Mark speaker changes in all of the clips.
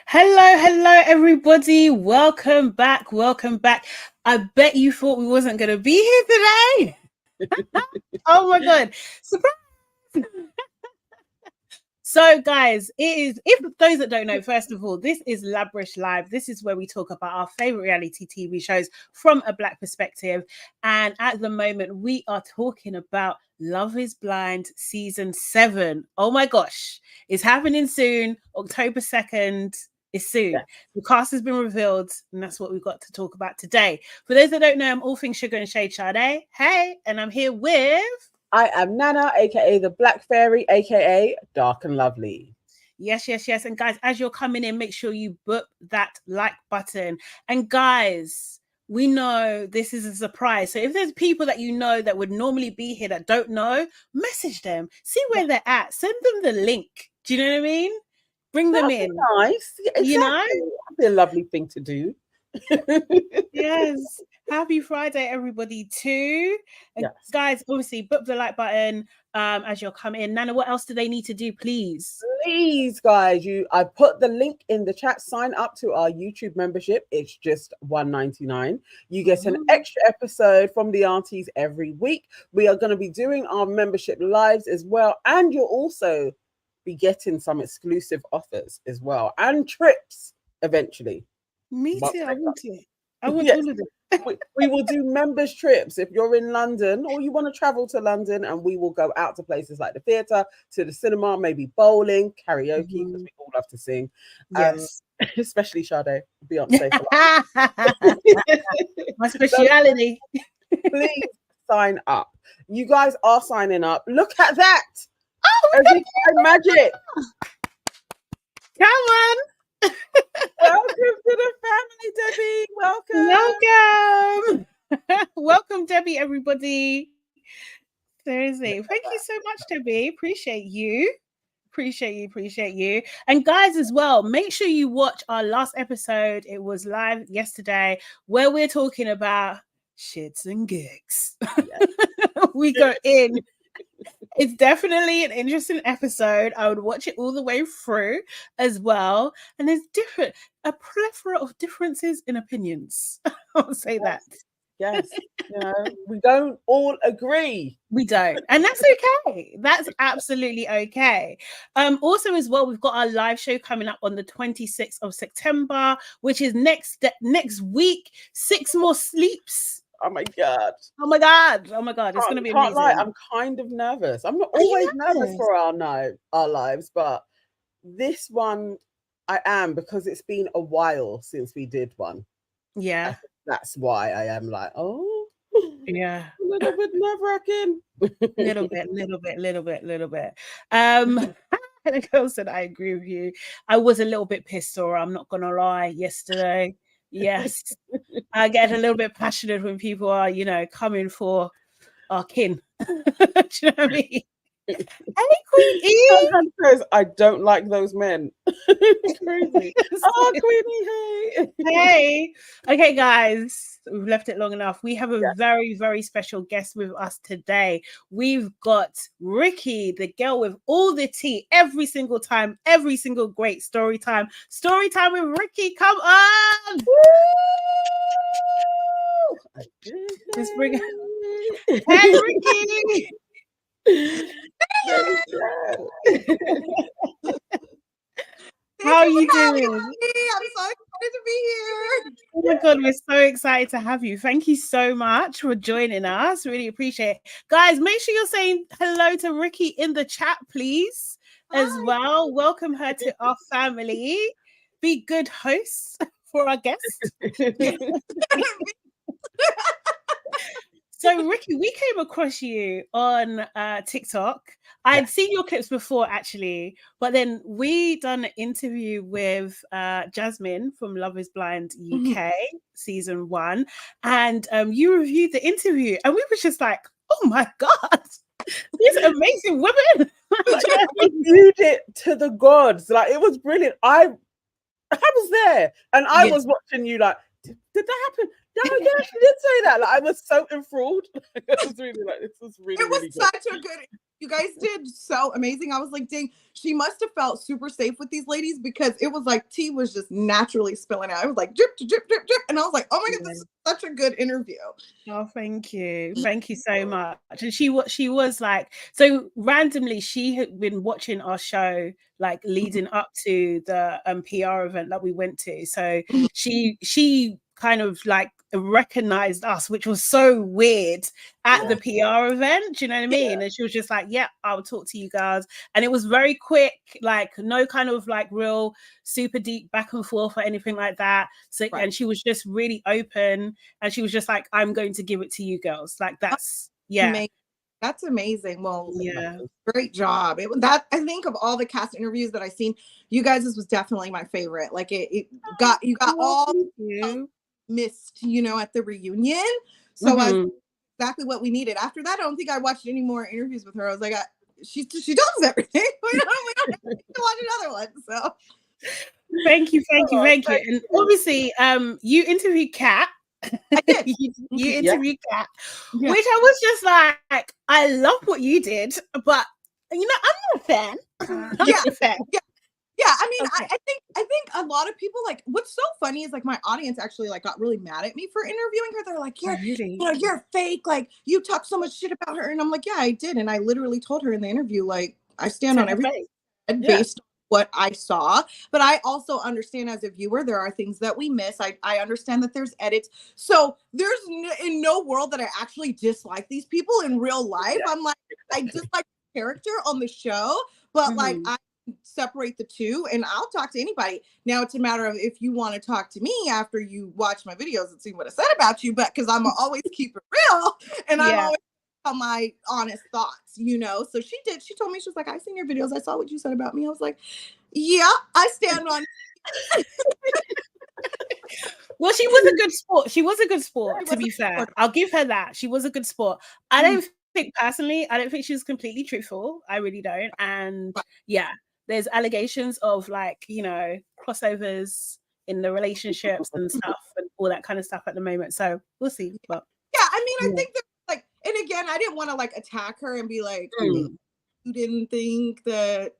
Speaker 1: Hello, everybody. Welcome back. I bet you thought we wasn't going to be here today. Oh my God. Surprise. So, guys, it is, if those that don't know, first of all, this is LABRISH Live. This is where we talk about our favorite reality TV shows from a Black perspective. And at the moment, we are talking about Love is Blind Season 7. Oh my gosh, it's happening soon. October 2nd is soon. Yeah. The cast has been revealed, and that's what we've got to talk about today. For those that don't know, I'm all things sugar and shade Sade. Hey, and I'm here with...
Speaker 2: I am Nana, aka the Black Fairy, aka Dark and Lovely.
Speaker 1: Yes. And guys, as you're coming in, make sure you book that like button. And guys, we know this is a surprise. So if there's people that you know that would normally be here that don't know, message them. See where they're at. Send them the link. Do you know what I mean? Bring them in.
Speaker 2: Nice. Exactly.
Speaker 1: You know?
Speaker 2: That'd be a lovely thing to do.
Speaker 1: Yes. Happy Friday, everybody, too. And yes. Guys, obviously, book the like button as you're coming in. Nana, what else do they need to do, please?
Speaker 2: Please, guys, I put the link in the chat. Sign up to our YouTube membership. It's just $1.99. You get an extra episode from the Aunties every week. We are going to be doing our membership lives as well. And you'll also be getting some exclusive offers as well. And trips eventually.
Speaker 1: Me too. I want it. I want all of it.
Speaker 2: We will do members trips if you're in London or you want to travel to London, and we will go out to places like the theatre, to the cinema, maybe bowling, karaoke, because we all love to sing.
Speaker 1: Yes.
Speaker 2: Especially Sade, Beyonce.
Speaker 1: My speciality.
Speaker 2: So, please sign up. You guys are signing up. Look at that.
Speaker 1: Oh,
Speaker 2: magic.
Speaker 1: Come on.
Speaker 2: Welcome to the family, Debbie.
Speaker 1: Welcome, Debbie, everybody. Seriously, thank you so much, Debbie. Appreciate you. And guys, as well, make sure you watch our last episode. It was live yesterday, where we're talking about shits and gigs. Yes. We go in. It's definitely an interesting episode. I would watch it all the way through as well. And there's a plethora of differences in opinions. I'll say that.
Speaker 2: Yes. We don't all agree.
Speaker 1: We don't. And that's okay. That's absolutely okay. Also, as well, we've got our live show coming up on the 26th of September, which is next week. 6 more sleeps.
Speaker 2: Oh my God.
Speaker 1: It's going to be amazing.
Speaker 2: I'm kind of nervous. I'm not always nervous for our lives, but this one I am, because it's been a while since we did one.
Speaker 1: Yeah.
Speaker 2: That's why I am like,
Speaker 1: yeah.
Speaker 2: A little bit nerve-wracking.
Speaker 1: little bit. And the girl said, I agree with you. I was a little bit pissed, or I'm not going to lie, yesterday. Yes, I get a little bit passionate when people are, coming for our kin. Do you know what I mean? Hey, Queen E!
Speaker 2: Says, I don't like those men. Crazy. Oh, Queenie,
Speaker 1: hey. Okay, guys, we've left it long enough. We have a very, very special guest with us today. We've got Ricky, the girl with all the tea, every single time, every single great story time. Story time with Ricky, come on! Woo! Let's bring it. Hey, Ricky! How are you doing?
Speaker 3: I'm so excited to be here.
Speaker 1: Oh my God, we're so excited to have you. Thank you so much for joining us. Really appreciate it. Guys, make sure you're saying hello to Ricky in the chat, please, as well. Welcome her to our family. Be good hosts for our guests. So, Ricky, we came across you on TikTok. I'd seen your clips before, actually, but then we done an interview with Jasmine from Love is Blind UK season 1, and you reviewed the interview, and we were just like, oh my God, these amazing women.
Speaker 2: I reviewed it to the gods. Like, it was brilliant. I was there, and I was watching you like, did that happen? No, she did say that. Like, I was so enthralled. It was really like, this was really.
Speaker 3: It was
Speaker 2: really
Speaker 3: such a good. You guys did so amazing. I was like, dang, she must have felt super safe with these ladies because it was like tea was just naturally spilling out. It was like drip, drip, drip, drip. And I was like, oh my God, this is such a good interview.
Speaker 1: Oh, thank you. Thank you so much. And she was like, so randomly, she had been watching our show like leading up to the PR event that we went to. So she kind of like recognized us, which was so weird at the PR event. Do you know what I mean? And she was just like, yeah, I'll talk to you guys. And it was very quick, like no kind of like real super deep back and forth or anything like that. So, and she was just really open and she was just like, I'm going to give it to you girls. Like that's,
Speaker 3: amazing. That's amazing. Well,
Speaker 1: yeah,
Speaker 3: great job. That I think of all the cast interviews that I've seen, you guys, this was definitely my favorite. Like you got all missed, you know, at the reunion. So I was exactly what we needed. After that, I don't think I watched any more interviews with her. I was like, she does everything. we don't need to watch another one. So
Speaker 1: thank you. And obviously, you interviewed Kat.
Speaker 3: I did.
Speaker 1: you interviewed Kat, which I was just like, I love what you did, but you know, I'm not a fan. I'm not a fan.
Speaker 3: Yeah, I mean, I think a lot of people, like, what's so funny is like my audience actually like got really mad at me for interviewing her. They're like, you're fake, like you talk so much shit about her. And I'm like, yeah, I did. And I literally told her in the interview, like, I stand on everything based on what I saw. But I also understand as a viewer, there are things that we miss. I understand that there's edits. So there's in no world that I actually dislike these people in real life. I'm like, I dislike the character on the show, but like I separate the two and I'll talk to anybody. Now it's a matter of if you want to talk to me after you watch my videos and see what I said about you, but because I'm always keep it real and I'm always tell my honest thoughts, you know. So she told me, she was like, I seen your videos, I saw what you said about me. I was like, yeah, I stand on
Speaker 1: Well, she was a good sport. She was a good sport, to be fair. I'll give her that. She was a good sport. I don't think she was completely truthful. I really don't. And yeah, there's allegations of like, you know, crossovers in the relationships and stuff and all that kind of stuff at the moment. So we'll see. But
Speaker 3: yeah, I mean, I think that like, and again, I didn't want to like attack her and be like, you didn't think that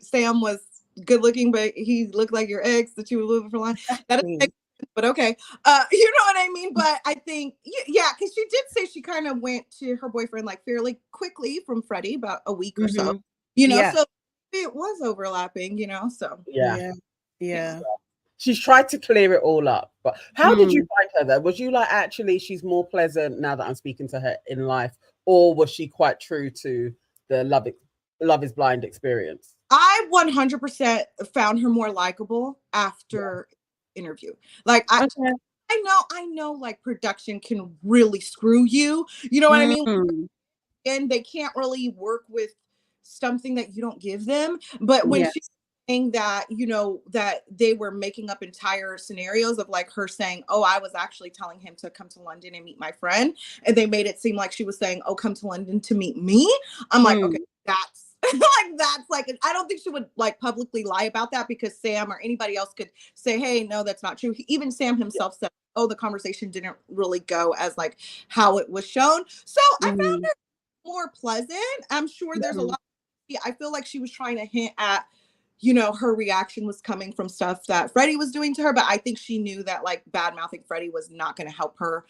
Speaker 3: Sam was good looking, but he looked like your ex that you were living for life. That is, but okay, you know what I mean. But I think because she did say she kind of went to her boyfriend like fairly quickly from Freddie, about a week or so, you know. So it was overlapping, you know. So
Speaker 1: yeah.
Speaker 2: She's tried to clear it all up. But how did you find her though? Was you like, actually she's more pleasant now that I'm speaking to her in life, or was she quite true to the Love is Blind experience?
Speaker 3: I 100% found her more likable after interview. Like I know like production can really screw you. You know what I mean? And they can't really work with something that you don't give them. But when she's saying that, you know, that they were making up entire scenarios of like her saying, oh, I was actually telling him to come to London and meet my friend. And they made it seem like she was saying, oh, come to London to meet me. I'm like, okay, that's like, I don't think she would like publicly lie about that because Sam or anybody else could say, hey, no, that's not true. Even Sam himself said, oh, the conversation didn't really go as like how it was shown. So I found her more pleasant. I'm sure there's a lot. I feel like she was trying to hint at, you know, her reaction was coming from stuff that Freddie was doing to her, but I think she knew that like bad mouthing Freddie was not going to help her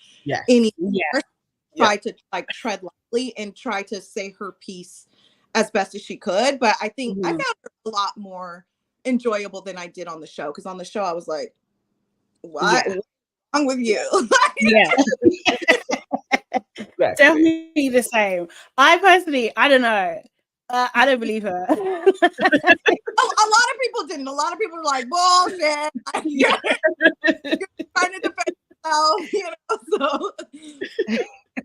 Speaker 3: try to like tread lightly and try to say her piece as best as she could. But I think I found her a lot more enjoyable than I did on the show, because on the show I was like, what's wrong with you?
Speaker 1: Definitely the same. I personally, I don't know. I don't believe her.
Speaker 3: A lot of people didn't. A lot of people were like, bullshit. You're trying to defend yourself, you know. So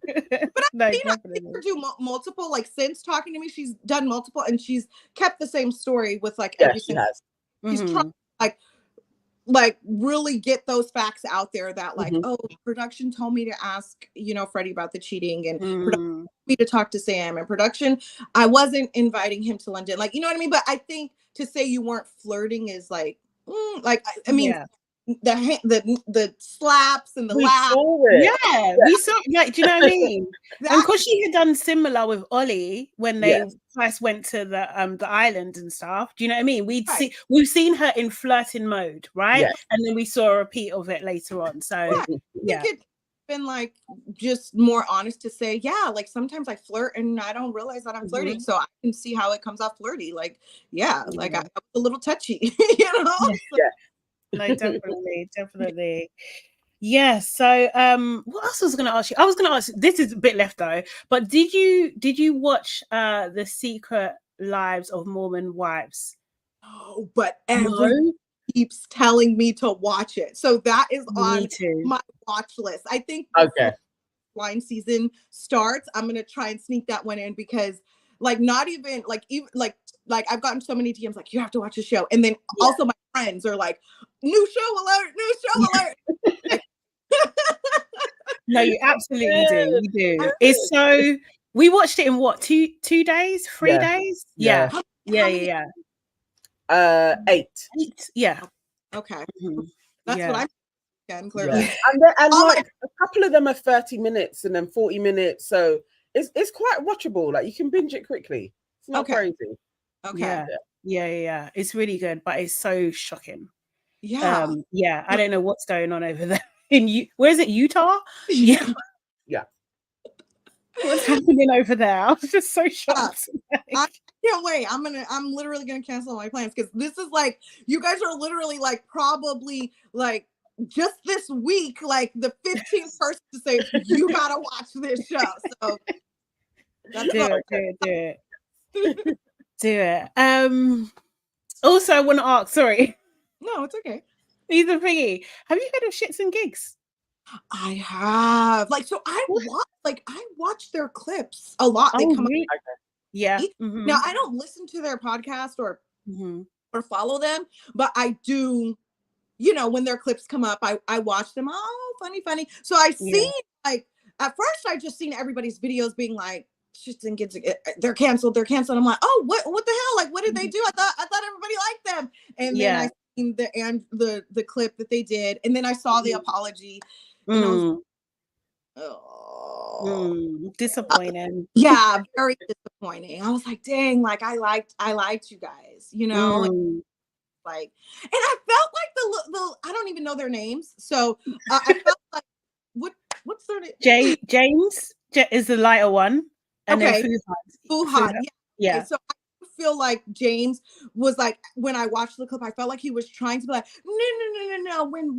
Speaker 3: but I've seen her do multiple, like since talking to me, she's done multiple and she's kept the same story with like every single. She's trying like really get those facts out there that like, oh, production told me to ask, you know, Freddie about the cheating, and production told me to talk to Sam, and production, I wasn't inviting him to London, like, you know what I mean. But I think to say you weren't flirting is like, I mean, the slaps and the
Speaker 2: We
Speaker 3: laughs.
Speaker 2: saw it.
Speaker 1: Yeah, we saw, like, do you know what I mean? And because she had done similar with Ollie when they first went to the island and stuff. Do you know what I mean? We've seen her in flirting mode, right?
Speaker 2: Yes.
Speaker 1: And then we saw a repeat of it later on. So yeah.
Speaker 3: It been like just more honest to say, yeah, like sometimes I flirt and I don't realize that I'm flirting. So I can see how it comes off flirty. Like, like I was a little touchy, you know?
Speaker 2: Yeah.
Speaker 1: No, definitely. Yeah. So what else was I gonna ask you? I was gonna ask, this is a bit left though, but did you watch The Secret Lives of Mormon Wives?
Speaker 3: Oh, but everyone keeps telling me to watch it. So that is on my watch list. I think wine season starts, I'm gonna try and sneak that one in, because like not even like I've gotten so many DMs like, you have to watch the show, and then also my friends are like, new show alert.
Speaker 1: No, you absolutely do. You do. It's so, we watched it in what, 2 days, 3 days? Yeah.
Speaker 2: 8.
Speaker 1: Yeah.
Speaker 3: Okay. That's what I'm clearly.
Speaker 2: And like a couple of them are 30 minutes and then 40 minutes. So it's quite watchable. Like you can binge it quickly. It's not crazy.
Speaker 3: Okay.
Speaker 1: Yeah. It's really good, but it's so shocking.
Speaker 3: Yeah.
Speaker 1: I don't know what's going on over there. Where is it, Utah? Yeah. What's happening over there? I was just so shocked.
Speaker 3: I can't wait. I'm literally gonna cancel my plans, because this is like, you guys are literally like probably like just this week like the 15th person to say you gotta watch this show. So
Speaker 1: do it. Also, I want to ask. Sorry.
Speaker 3: No, it's okay.
Speaker 1: These are thingy. Have you heard of Shits and Gigs?
Speaker 3: I have. Like, so I watch their clips a lot. They come
Speaker 1: really? Yeah.
Speaker 3: Mm-hmm. Now I don't listen to their podcast or follow them, but I do, you know, when their clips come up, I watch them. Oh, funny. So I see, like, at first I just seen everybody's videos being like, Shits and Gigs, they're canceled. I'm like, oh, what the hell? Like, what did they do? I thought everybody liked them. And then I seen the clip that they did, and then I saw the apology. And I was,
Speaker 1: disappointing.
Speaker 3: Yeah, very disappointing. I was like, dang, like I liked you guys, you know, like, and I felt like the I don't even know their names, so I felt like what's their name?
Speaker 1: James is the lighter one, and then
Speaker 3: Fuhad. Yeah. Okay, so I feel like James was like, when I watched the clip, I felt like he was trying to be like, no. When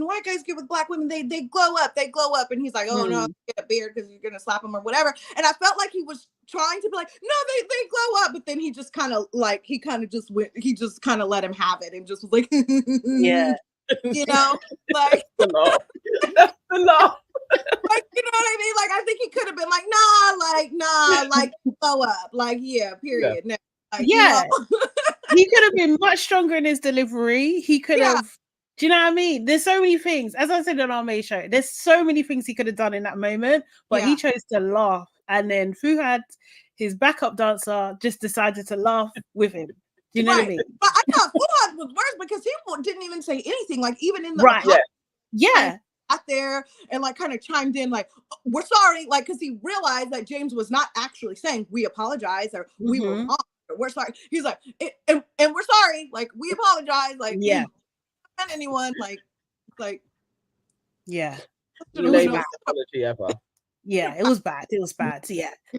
Speaker 3: white guys get with black women, they glow up, and he's like, oh no, get a beard because you're gonna slap them or whatever. And I felt like he was trying to be like, no, they glow up, but then he just kind of let him have it and just was like, you know, like
Speaker 2: no.
Speaker 3: Like, you know what I mean? Like, I think he could have been like, nah, like, blow up. Like, yeah, period.
Speaker 1: Yeah.
Speaker 3: Like,
Speaker 1: you know? He could have been much stronger in his delivery. He could have, do you know what I mean? There's so many things, as I said on our May show, there's so many things he could have done in that moment, but he chose to laugh. And then Fuhad, his backup dancer, just decided to laugh with him. Do you know what I mean?
Speaker 3: But I thought Fuhad was worse because he didn't even say anything. Like, even in the out there and like kind of chimed in like, we're sorry, like, because he realized that James was not actually saying we apologize or we were wrong, or we're sorry. He's like, and we're sorry, like, we apologize, like, we don't offend anyone, like it
Speaker 2: was bad. Apology ever.
Speaker 1: It was bad.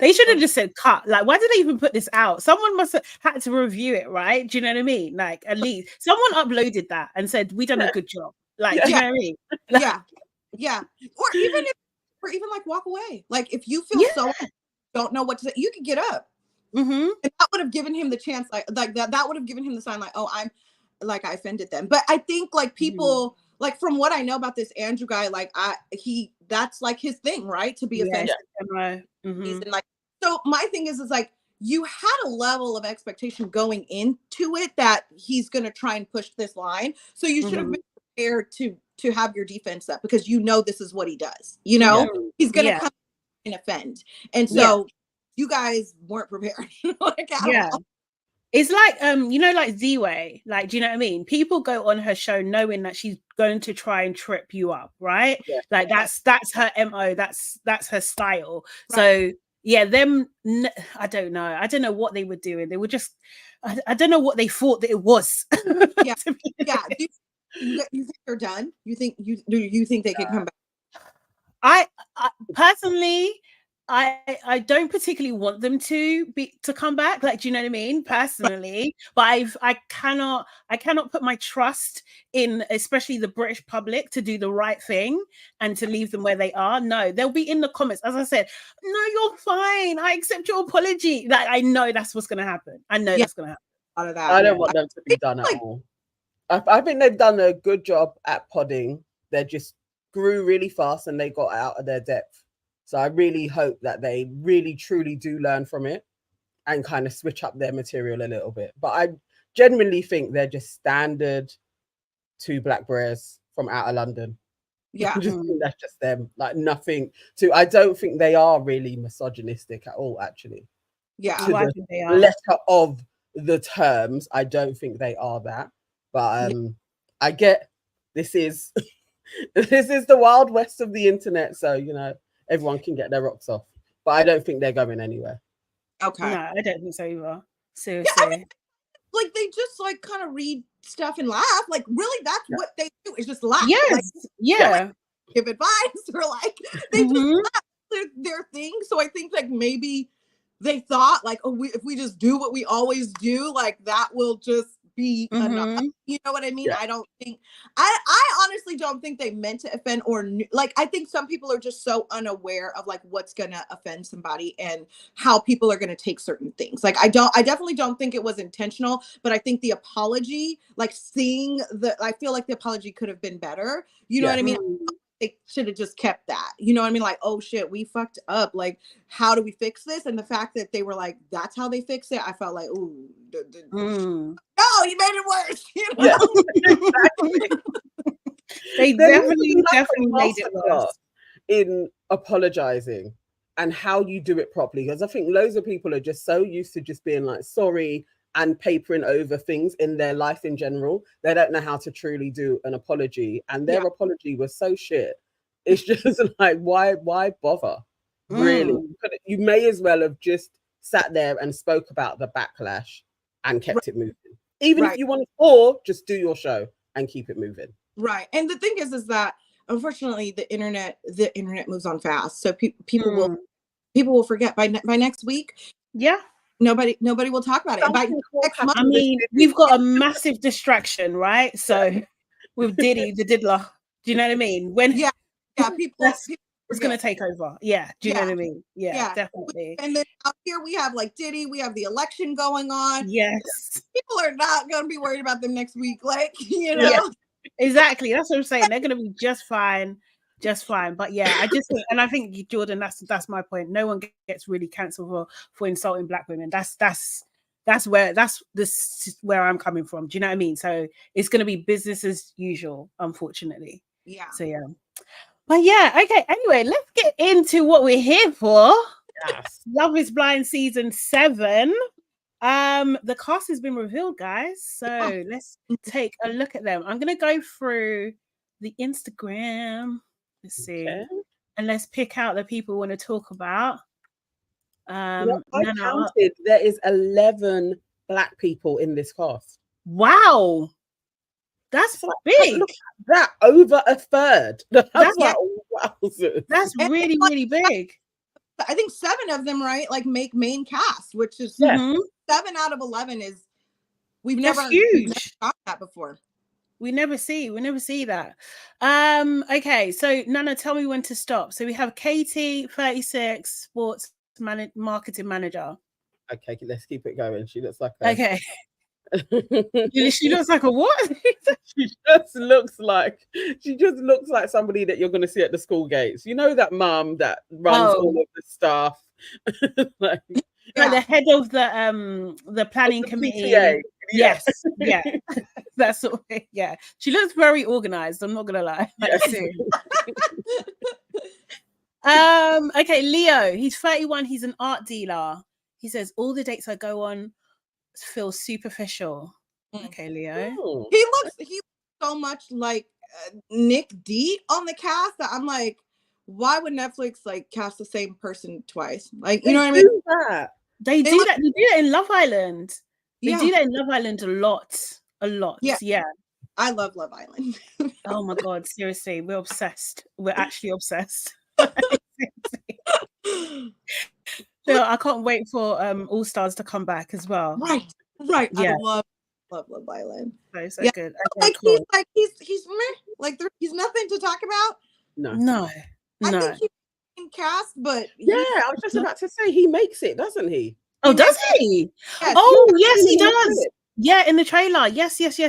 Speaker 1: They should have just said cut. Like, why did they even put this out? Someone must have had to review it, right? Do you know what I mean? Like, at least someone uploaded that and said we done a good job. Like, do you know what I mean?
Speaker 3: Or even like walk away. Like, if you feel so don't know what to say, you could get up. And that would have given him the chance, like that would have given him the sign, like, oh, I offended them. But I think like people, like, from what I know about this Andrew guy, like that's like his thing, right? To be offended. And like, so my thing is like, you had a level of expectation going into it that he's gonna try and push this line. So you should have been prepared to have your defense up, because you know this is what he does. You know, he's gonna come and offend. And so you guys weren't prepared. Like, at all.
Speaker 1: It's like you know, like Z-Way. Like, do you know what I mean? People go on her show knowing that she's going to try and trip you up, right?
Speaker 2: Yeah.
Speaker 1: Like that's her MO. That's her style.
Speaker 3: Right.
Speaker 1: So yeah, I don't know. I don't know what they were doing. They were just I don't know what they thought that it was.
Speaker 3: Yeah. Yeah. You think they're done? You think they can come back?
Speaker 1: I personally, I don't particularly want them to come back. Like, do you know what I mean? Personally, but I cannot put my trust in, especially the British public, to do the right thing and to leave them where they are. No, they'll be in the comments. As I said, no, you're fine. I accept your apology. Like, I know that's what's gonna happen. I know that's gonna happen.
Speaker 3: Out of that,
Speaker 2: I don't want them to be done at all. I think they've done a good job at podding. They just grew really fast and they got out of their depth. So I really hope that they really truly do learn from it and kind of switch up their material a little bit. But I genuinely think they're just standard two black bears from out of London.
Speaker 3: Yeah.
Speaker 2: I just think that's just them. Like nothing to, I don't think they are really misogynistic at all, actually.
Speaker 3: Yeah.
Speaker 2: To
Speaker 1: I
Speaker 2: the
Speaker 1: think they are.
Speaker 2: letter of the terms, I don't think they are that. But I get this is this is the wild west of the internet, so you know everyone can get their rocks off. But I don't think they're going anywhere.
Speaker 3: Okay.
Speaker 1: No, I don't think so either. Seriously.
Speaker 3: Yeah, I mean, like they just like kind of read stuff and laugh. Like really, that's what they do, is just laugh.
Speaker 1: Yes.
Speaker 3: Like,
Speaker 1: Yeah.
Speaker 3: like, give advice or like they just laugh their thing. So I think like maybe they thought like, oh, if we just do what we always do, like that will just be enough. You know what I mean? I don't think I honestly don't think they meant to offend or like I think some people are just so unaware of like what's gonna offend somebody and how people are gonna take certain things. Like I definitely don't think it was intentional, but I think the apology, like I feel like the apology could have been better. You know what I mean? They should have just kept that. You know what I mean? Like, oh shit, we fucked up. Like, how do we fix this? And the fact that they were like, that's how they fix it, I felt like, ooh, no, you made it worse. You know?
Speaker 2: Yeah.
Speaker 1: They definitely made it worse
Speaker 2: in apologizing and how you do it properly. Because I think loads of people are just so used to just being like sorry and papering over things in their life in general. They don't know how to truly do an apology, and their apology was so shit. It's just like, why bother? Really, you may as well have just sat there and spoke about the backlash and kept it moving. Even if you want, or just do your show and keep it moving. Right.
Speaker 3: And the thing is that unfortunately the internet moves on fast, so people will forget by next week.
Speaker 1: Yeah.
Speaker 3: Nobody will talk about it. By next month,
Speaker 1: I mean, we've got a massive distraction, right? So with Diddy, the diddler, do you know what I mean? When
Speaker 3: people
Speaker 1: it's going to take over. Yeah. Do you know what I mean? Yeah, definitely.
Speaker 3: And then out here we have like Diddy, we have the election going on.
Speaker 1: Yes.
Speaker 3: People are not going to be worried about them next week. Like, you know. Yeah.
Speaker 1: Exactly. That's what I'm saying. They're going to be just fine. But yeah, I just think, and I think, Jordan, that's my point. No one gets really cancelled for insulting black women. That's where I'm coming from. Do you know what I mean? So it's going to be business as usual, unfortunately.
Speaker 3: Yeah.
Speaker 1: So yeah. But yeah, okay. Anyway, let's get into what we're here for.
Speaker 2: Yes.
Speaker 1: Love is Blind season 7. The cast has been revealed, guys. So let's take a look at them. I'm gonna go through the Instagram. Let's see, and let's pick out the people we want to talk about.
Speaker 2: I counted. There is 11 black people in this cast.
Speaker 1: Wow. That's big.
Speaker 2: Look at that, over a third. That's like, wowzers.
Speaker 1: That's really, really big.
Speaker 3: I think 7 of them, right? Like make main cast, which is 7 out of 11 is we've never got that before.
Speaker 1: We never see that. Okay, so Nana, tell me when to stop. So we have Katie, 36, sports marketing manager.
Speaker 2: Okay, let's keep it going. She looks like
Speaker 1: okay. She looks like a what?
Speaker 2: She just looks like somebody that you're going to see at the school gates. You know, that mum that runs all of the stuff, like
Speaker 1: the head of the planning committee.
Speaker 2: PTA.
Speaker 1: Yes, yeah, that's sort of, yeah. She looks very organized. I'm not gonna lie. Okay, Leo. He's 31. He's an art dealer. He says all the dates I go on feels superficial. Okay, Leo.
Speaker 3: He looks so much like Nick D on the cast that I'm like, why would Netflix like cast the same person twice? Like, you know what I mean?
Speaker 1: They do that. They do that in Love Island. They
Speaker 3: Yeah.
Speaker 1: do that in Love Island a lot. Yeah.
Speaker 3: I love Love Island.
Speaker 1: Oh my God, seriously, we're obsessed. We're actually obsessed. So I can't wait for All Stars to come back as well.
Speaker 3: Right.
Speaker 1: Yeah.
Speaker 3: I love Love Island.
Speaker 1: So good.
Speaker 3: Okay,
Speaker 1: cool.
Speaker 3: He's meh. Like he's nothing to talk about.
Speaker 1: No.
Speaker 3: I think he's in cast, but
Speaker 2: I was just about to say he makes it, doesn't he?
Speaker 1: Oh, does he?
Speaker 3: Yes.
Speaker 1: Oh, yes, he does. Yeah, in the trailer. Yes.
Speaker 3: He does,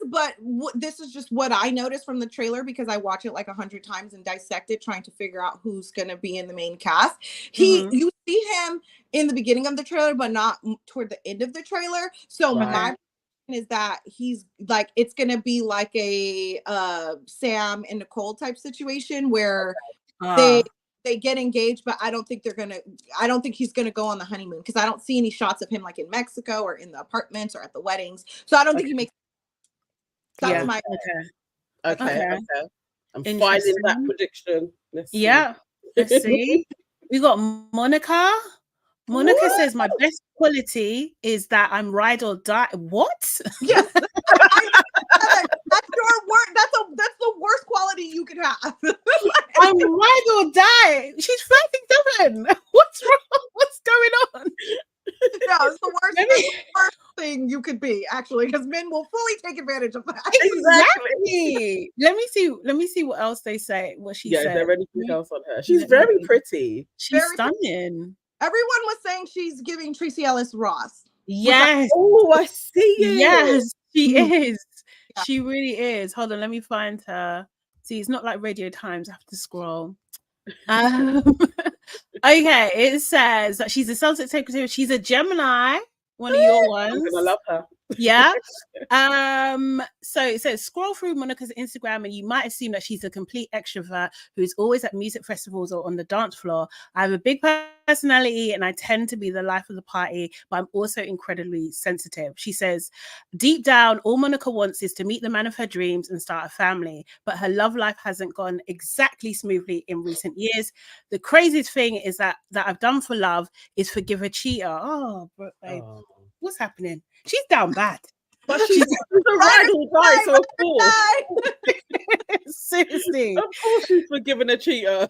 Speaker 3: but this is just what I noticed from the trailer because I watch it like 100 times and dissect it, trying to figure out who's going to be in the main cast. You see him in the beginning of the trailer, but not toward the end of the trailer. So my question is that he's like, it's going to be like a Sam and Nicole type situation where they get engaged, but I don't think he's gonna go on the honeymoon because I don't see any shots of him like in Mexico or in the apartments or at the weddings. So I don't think he makes. That's my
Speaker 2: okay. I'm finding that prediction. Let's
Speaker 1: see. We got Monica. Monica says my best quality is that I'm ride or die. What?
Speaker 3: Yes. That's your word. That's the worst quality you could have.
Speaker 1: I'm ride or die. She's 37. What's wrong? What's going on?
Speaker 3: No, it's the worst thing you could be, actually, because men will fully take advantage of that.
Speaker 1: Exactly. Let me see what else they say. What she said.
Speaker 2: Is there anything else on her? She's very pretty.
Speaker 1: She's stunning.
Speaker 3: Everyone was saying she's giving Tracee Ellis Ross.
Speaker 1: Yes.
Speaker 2: I see it.
Speaker 1: Yes, she is. Yeah. She really is. Hold on, let me find her. See, it's not like Radio Times. I have to scroll. Okay, it says that she's a Celtic secretary. She's a Gemini, one of your ones.
Speaker 2: I'm gonna love her.
Speaker 1: Yeah. So it says scroll through Monica's Instagram and you might assume that she's a complete extrovert who's always at music festivals or on the dance floor. I have a big personality and I tend to be the life of the party, but I'm also incredibly sensitive. She says, deep down, all Monica wants is to meet the man of her dreams and start a family, but her love life hasn't gone exactly smoothly in recent years. The craziest thing is that I've done for love is forgive a cheater. Oh, babe. What's happening? She's down bad.
Speaker 2: But she's a ride or die, so of course.
Speaker 1: Seriously.
Speaker 2: Of course she's forgiving a cheater.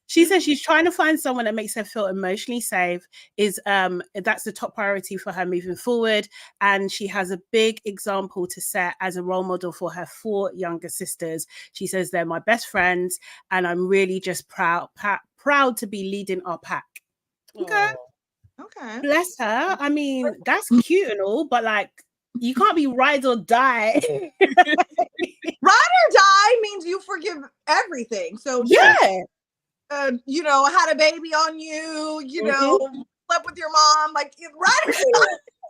Speaker 1: She says she's trying to find someone that makes her feel emotionally safe. That's the top priority for her moving forward. And she has a big example to set as a role model for her 4 younger sisters. She says they're my best friends and I'm really just proud to be leading our pack. Okay.
Speaker 3: Okay.
Speaker 1: Bless her. I mean, that's cute and all, but like, you can't be ride or die.
Speaker 3: Ride or die means you forgive everything. So
Speaker 1: yeah.
Speaker 3: Had a baby on you, slept with your mom, like ride or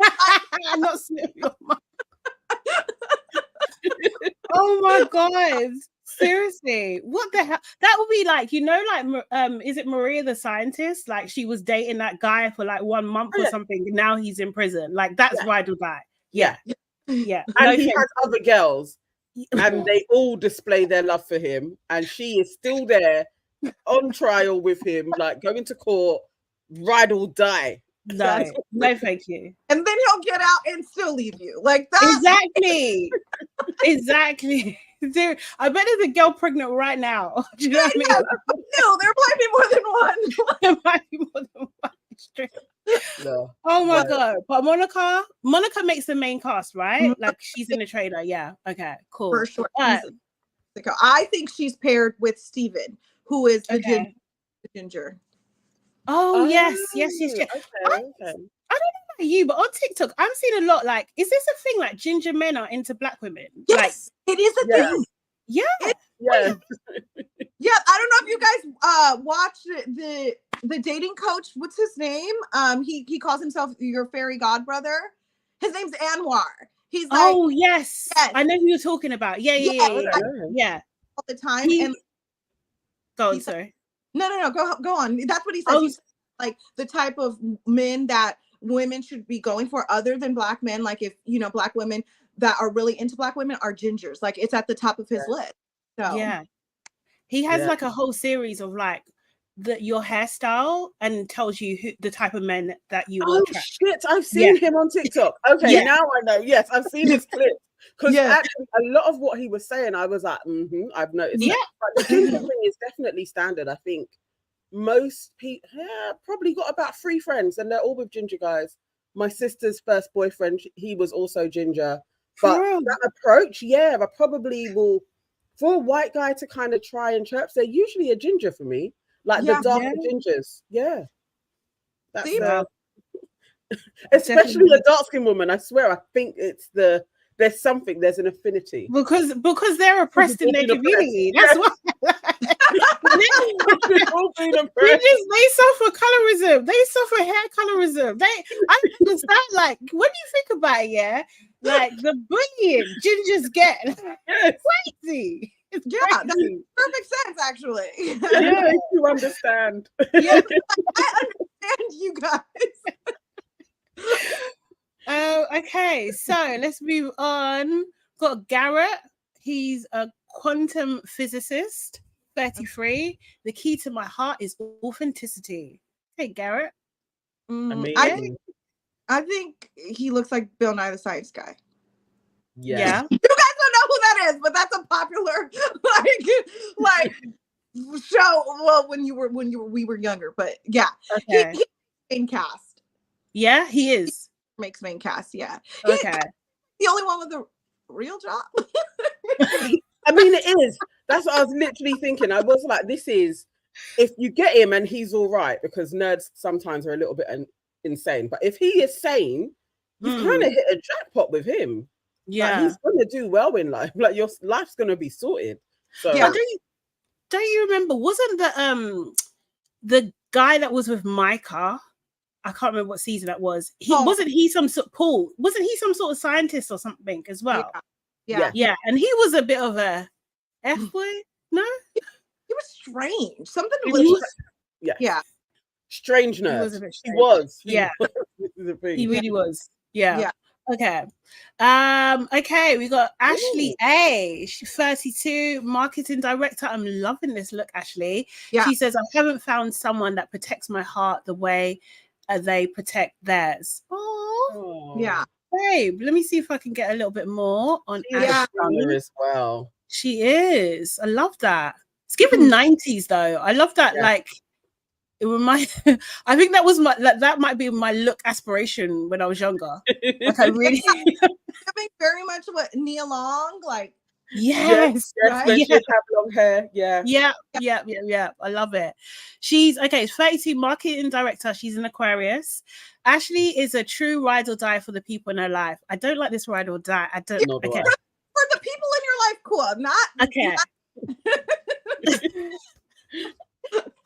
Speaker 3: die.
Speaker 1: I'm not sleeping with your mom. Oh my God. Seriously, what the hell? That would be like, is it Maria the scientist? Like she was dating that guy for like 1 month or something. And now he's in prison. Like that's ride or die. Yeah.
Speaker 2: And he has other girls, and they all display their love for him, and she is still there on trial with him, like going to court, ride or die.
Speaker 1: No, thank you.
Speaker 3: And then he'll get out and still leave you. Like that.
Speaker 1: Exactly. I bet there's a girl pregnant right now. Do you know what I mean?
Speaker 3: No, there might be more than one.
Speaker 1: There might be more than one.
Speaker 2: No.
Speaker 1: Oh my God. But Monica makes the main cast, right? Like she's in the trailer. Yeah. Okay, cool.
Speaker 3: For sure. I think she's paired with Steven, who is the ginger.
Speaker 1: Oh, yes. Okay. I don't know about you, but on TikTok, I'm seeing a lot like, is this a thing like ginger men are into black women?
Speaker 3: Yes, it is a thing.
Speaker 1: Yeah.
Speaker 2: Yeah.
Speaker 3: Yeah. I don't know if you guys watched the dating coach. What's his name? He calls himself your fairy godbrother. His name's Anwar. He's like,
Speaker 1: oh, yes. I know who you're talking about. Yeah.
Speaker 3: All the time.
Speaker 1: Go on, sorry.
Speaker 3: No, go on. That's what he says. like the type of men that women should be going for other than black men. Like if, you know, black women that are really into black women are gingers. Like it's at the top of his list. So
Speaker 1: yeah. He has like a whole series of like your hairstyle and tells you the type of men that you will attract.
Speaker 2: Shit, I've seen him on TikTok. Okay, now I know. Yes, I've seen his clip. Because actually a lot of what he was saying, I was like, I've noticed that. But the ginger thing is definitely standard. I think most people probably got about 3 friends and they're all with ginger guys. My sister's first boyfriend, he was also ginger. But that approach, I probably will, for a white guy to kind of try and chirp, they're usually a ginger for me. Like the darker gingers. Yeah. That's especially a dark skinned woman. I swear, I think it's there's an affinity.
Speaker 1: Because they're oppressed in their community. That's why. They suffer colorism. They suffer hair colorism. I understand, like, when you think about it, like the bullying gingers get crazy. It's
Speaker 3: that makes perfect sense, actually.
Speaker 2: Yeah, you understand.
Speaker 3: Yeah, I understand you guys.
Speaker 1: Okay, so let's move on. Got Garrett. He's a quantum physicist, 33. The key to my heart is authenticity. Hey, Garrett.
Speaker 3: I think he looks like Bill Nye the Science Guy.
Speaker 1: Yeah.
Speaker 3: You guys don't know who that is, but that's a popular like show. Well, we were younger, but yeah, he main cast.
Speaker 1: Yeah, he is.
Speaker 3: He makes main cast. Yeah.
Speaker 1: Okay.
Speaker 3: The only one with a real job.
Speaker 2: I mean, it is. That's what I was literally thinking. I was like, this is, if you get him and he's all right, because nerds sometimes are a little bit insane. But if he is sane, you've kind of hit a jackpot with him. Yeah, like, he's gonna do well in life. Like your life's gonna be sorted. So
Speaker 1: yeah. Don't you remember? Wasn't the guy that was with Micah? I can't remember what season that was. Wasn't he some sort of scientist or something as well? Yeah. And he was a bit of a F-boy. No,
Speaker 3: he was strange. Something was. Yeah.
Speaker 2: Strange nerd.
Speaker 1: He was a bit strange.
Speaker 2: He was.
Speaker 1: He really was. Yeah. Okay. Okay, we got Ashley A. She's 32, marketing director. I'm loving this look, Ashley. Yeah. She says, I haven't found someone that protects my heart the way they protect theirs. Oh.
Speaker 3: Yeah.
Speaker 1: Babe, let me see if I can get a little bit more on Ashley
Speaker 2: as well.
Speaker 1: She is. I love that. It's given 90s though. I love that. Like, it reminds. I think that was that might be my look aspiration when I was younger. Like, I really
Speaker 3: giving very much what Nia Long, like.
Speaker 2: Yes, right? When she have long hair.
Speaker 1: Yeah. I love it. She's 32, marketing director. She's an Aquarius. Ashley is a true ride or die for the people in her life. I don't like this ride or die. I don't.
Speaker 2: For
Speaker 3: the people in your life, cool.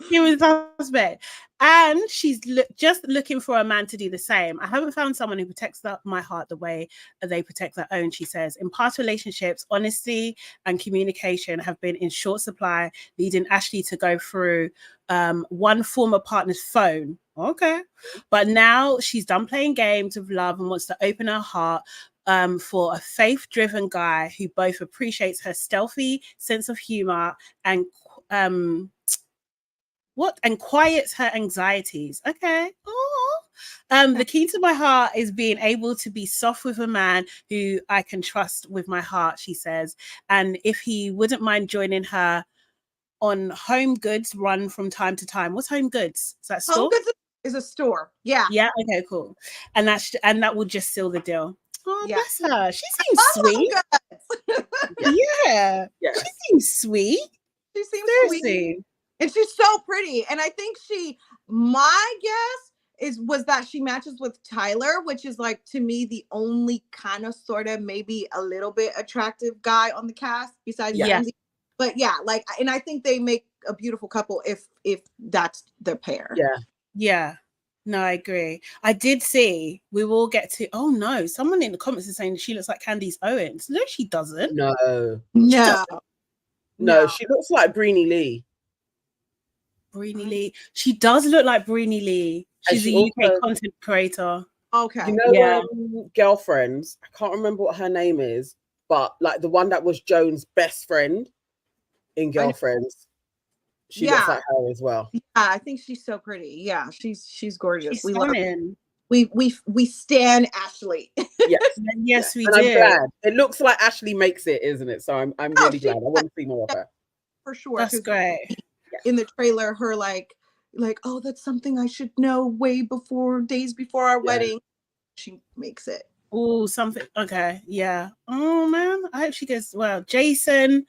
Speaker 1: He was husband, and she's just looking for a man to do the same. I haven't found someone who protects my heart the way they protect their own, she says. In past relationships, honesty and communication have been in short supply, leading Ashley to go through one former partner's phone. Okay. But now she's done playing games of love and wants to open her heart for a faith-driven guy who both appreciates her stealthy sense of humor and quiets her anxieties. Okay. The key to my heart is being able to be soft with a man who I can trust with my heart, she says. And if he wouldn't mind joining her on Home Goods run from time to time. What's Home Goods? Is that a store?
Speaker 3: Home Goods is a store. Yeah.
Speaker 1: Yeah. Okay, cool. And that will just seal the deal. Oh, bless her. She seems sweet. Yeah. She seems sweet.
Speaker 3: She seems sweet. And she's so pretty. And I think my guess was that she matches with Tyler, which is like, to me, the only kind of sort of maybe a little bit attractive guy on the cast besides Ramsey. But and I think they make a beautiful couple if that's their pair.
Speaker 1: Yeah. No, I agree. I did see, we will get to, someone in the comments is saying she looks like Candice Owens. No, she doesn't.
Speaker 2: No,
Speaker 1: she, doesn't.
Speaker 2: She looks like Breenie Lee.
Speaker 1: Breenie Lee. She does look like Breenie Lee. She's a UK content creator.
Speaker 3: Okay.
Speaker 2: You know, Girlfriends. I can't remember what her name is, but like the one that was Joan's best friend in Girlfriends. She looks like her as well.
Speaker 3: Yeah, I think she's so pretty. Yeah, she's gorgeous.
Speaker 1: She's stunning.
Speaker 3: We stan Ashley.
Speaker 1: Yes, we
Speaker 2: and
Speaker 1: do.
Speaker 2: I'm glad. It looks like Ashley makes it, isn't it? So I'm really glad. I want to see more of her.
Speaker 3: For sure.
Speaker 1: That's great.
Speaker 3: In the trailer, her like, oh, that's something I should know way before, days before our wedding. She makes it.
Speaker 1: Oh, something. Okay, yeah. Oh man, I hope she goes well. Jason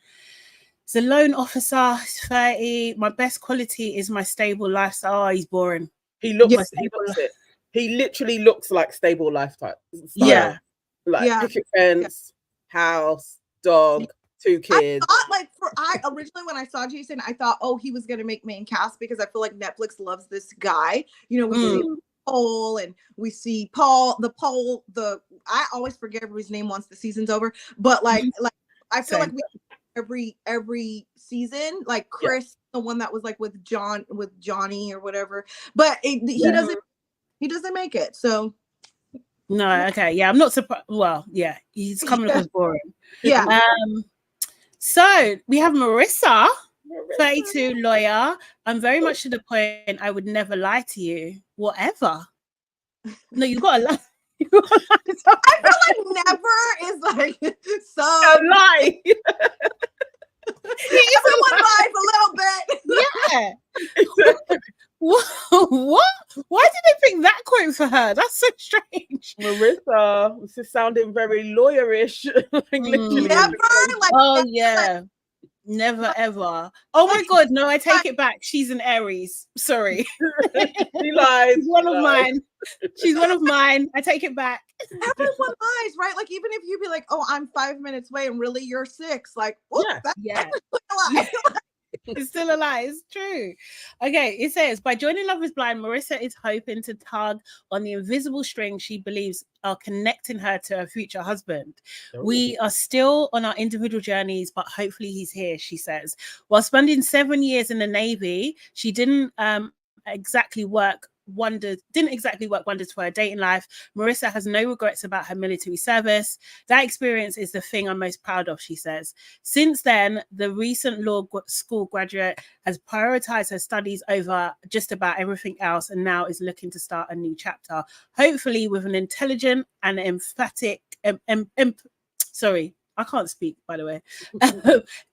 Speaker 1: is a loan officer. He's 30. My best quality is my stable lifestyle. Oh, he's boring.
Speaker 2: He looks it. He literally looks like stable lifestyle.
Speaker 1: Yeah.
Speaker 2: Like picket fence, house, dog, 2 kids.
Speaker 3: I thought originally when I saw Jason, I thought, oh, he was gonna make main cast because I feel like Netflix loves this guy. You know, we see Paul and we see Paul. I always forget everybody's name once the season's over. But like I feel like we every season, like Chris, the one that was like with Johnny or whatever. But he doesn't make it. So
Speaker 1: no, okay, yeah, I'm not surprised. Well, yeah, he's coming across boring.
Speaker 3: Yeah.
Speaker 1: So we have Marissa, 32, lawyer. I'm very much to the point. I would never lie to you. Whatever. No, you got to lie.
Speaker 3: I feel like never is like so
Speaker 2: a lie.
Speaker 3: Everyone lies a little bit.
Speaker 1: Yeah. What? Why did they pick that quote for her? That's so strange.
Speaker 2: Marissa, this is sounding very lawyerish.
Speaker 1: Never ever. Oh my god, no, I take it back. She's an Aries. Sorry.
Speaker 2: She lies.
Speaker 1: She's one of mine. She's one of mine. I take it back.
Speaker 3: Everyone lies, right? Like even if you be like, oh, I'm 5 minutes away and really you're 6. Like, that's a lie.
Speaker 1: It's still a lie. It's true. Okay, it says, by joining Love is Blind, Marissa is hoping to tug on the invisible strings she believes are connecting her to her future husband. We are still on our individual journeys, but hopefully he's here, she says. While spending 7 years in the Navy, she didn't exactly work wonders for her dating life. Marissa has no regrets about her military service. That experience is the thing I'm most proud of, she says. Since then, the recent law school graduate has prioritized her studies over just about everything else and now is looking to start a new chapter, hopefully with an intelligent and emphatic sorry, I can't speak, by the way.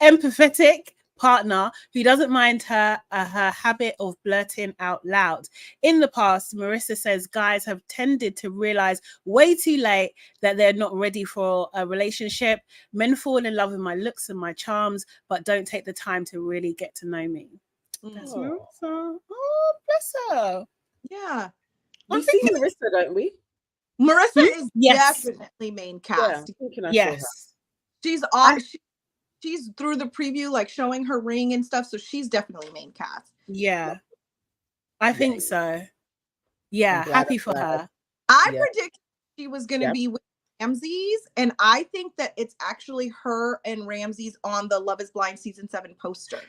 Speaker 1: Empathetic partner who doesn't mind her habit of blurting out loud. In the past, Marissa says guys have tended to realize way too late that they're not ready for a relationship. Men fall in love with my looks and my charms, but don't take the time to really get to know me. That's Marissa. Oh, bless her.
Speaker 3: Yeah.
Speaker 2: We see Marissa, don't we?
Speaker 3: Marissa is definitely main cast.
Speaker 1: Yes.
Speaker 3: She's awesome. She's through the preview, like showing her ring and stuff. So she's definitely main cast.
Speaker 1: Yeah. I think so. Yeah. Happy for her.
Speaker 3: I predicted she was going to be with Ramsay's. And I think that it's actually her and Ramsay's on the Love is Blind season 7 poster.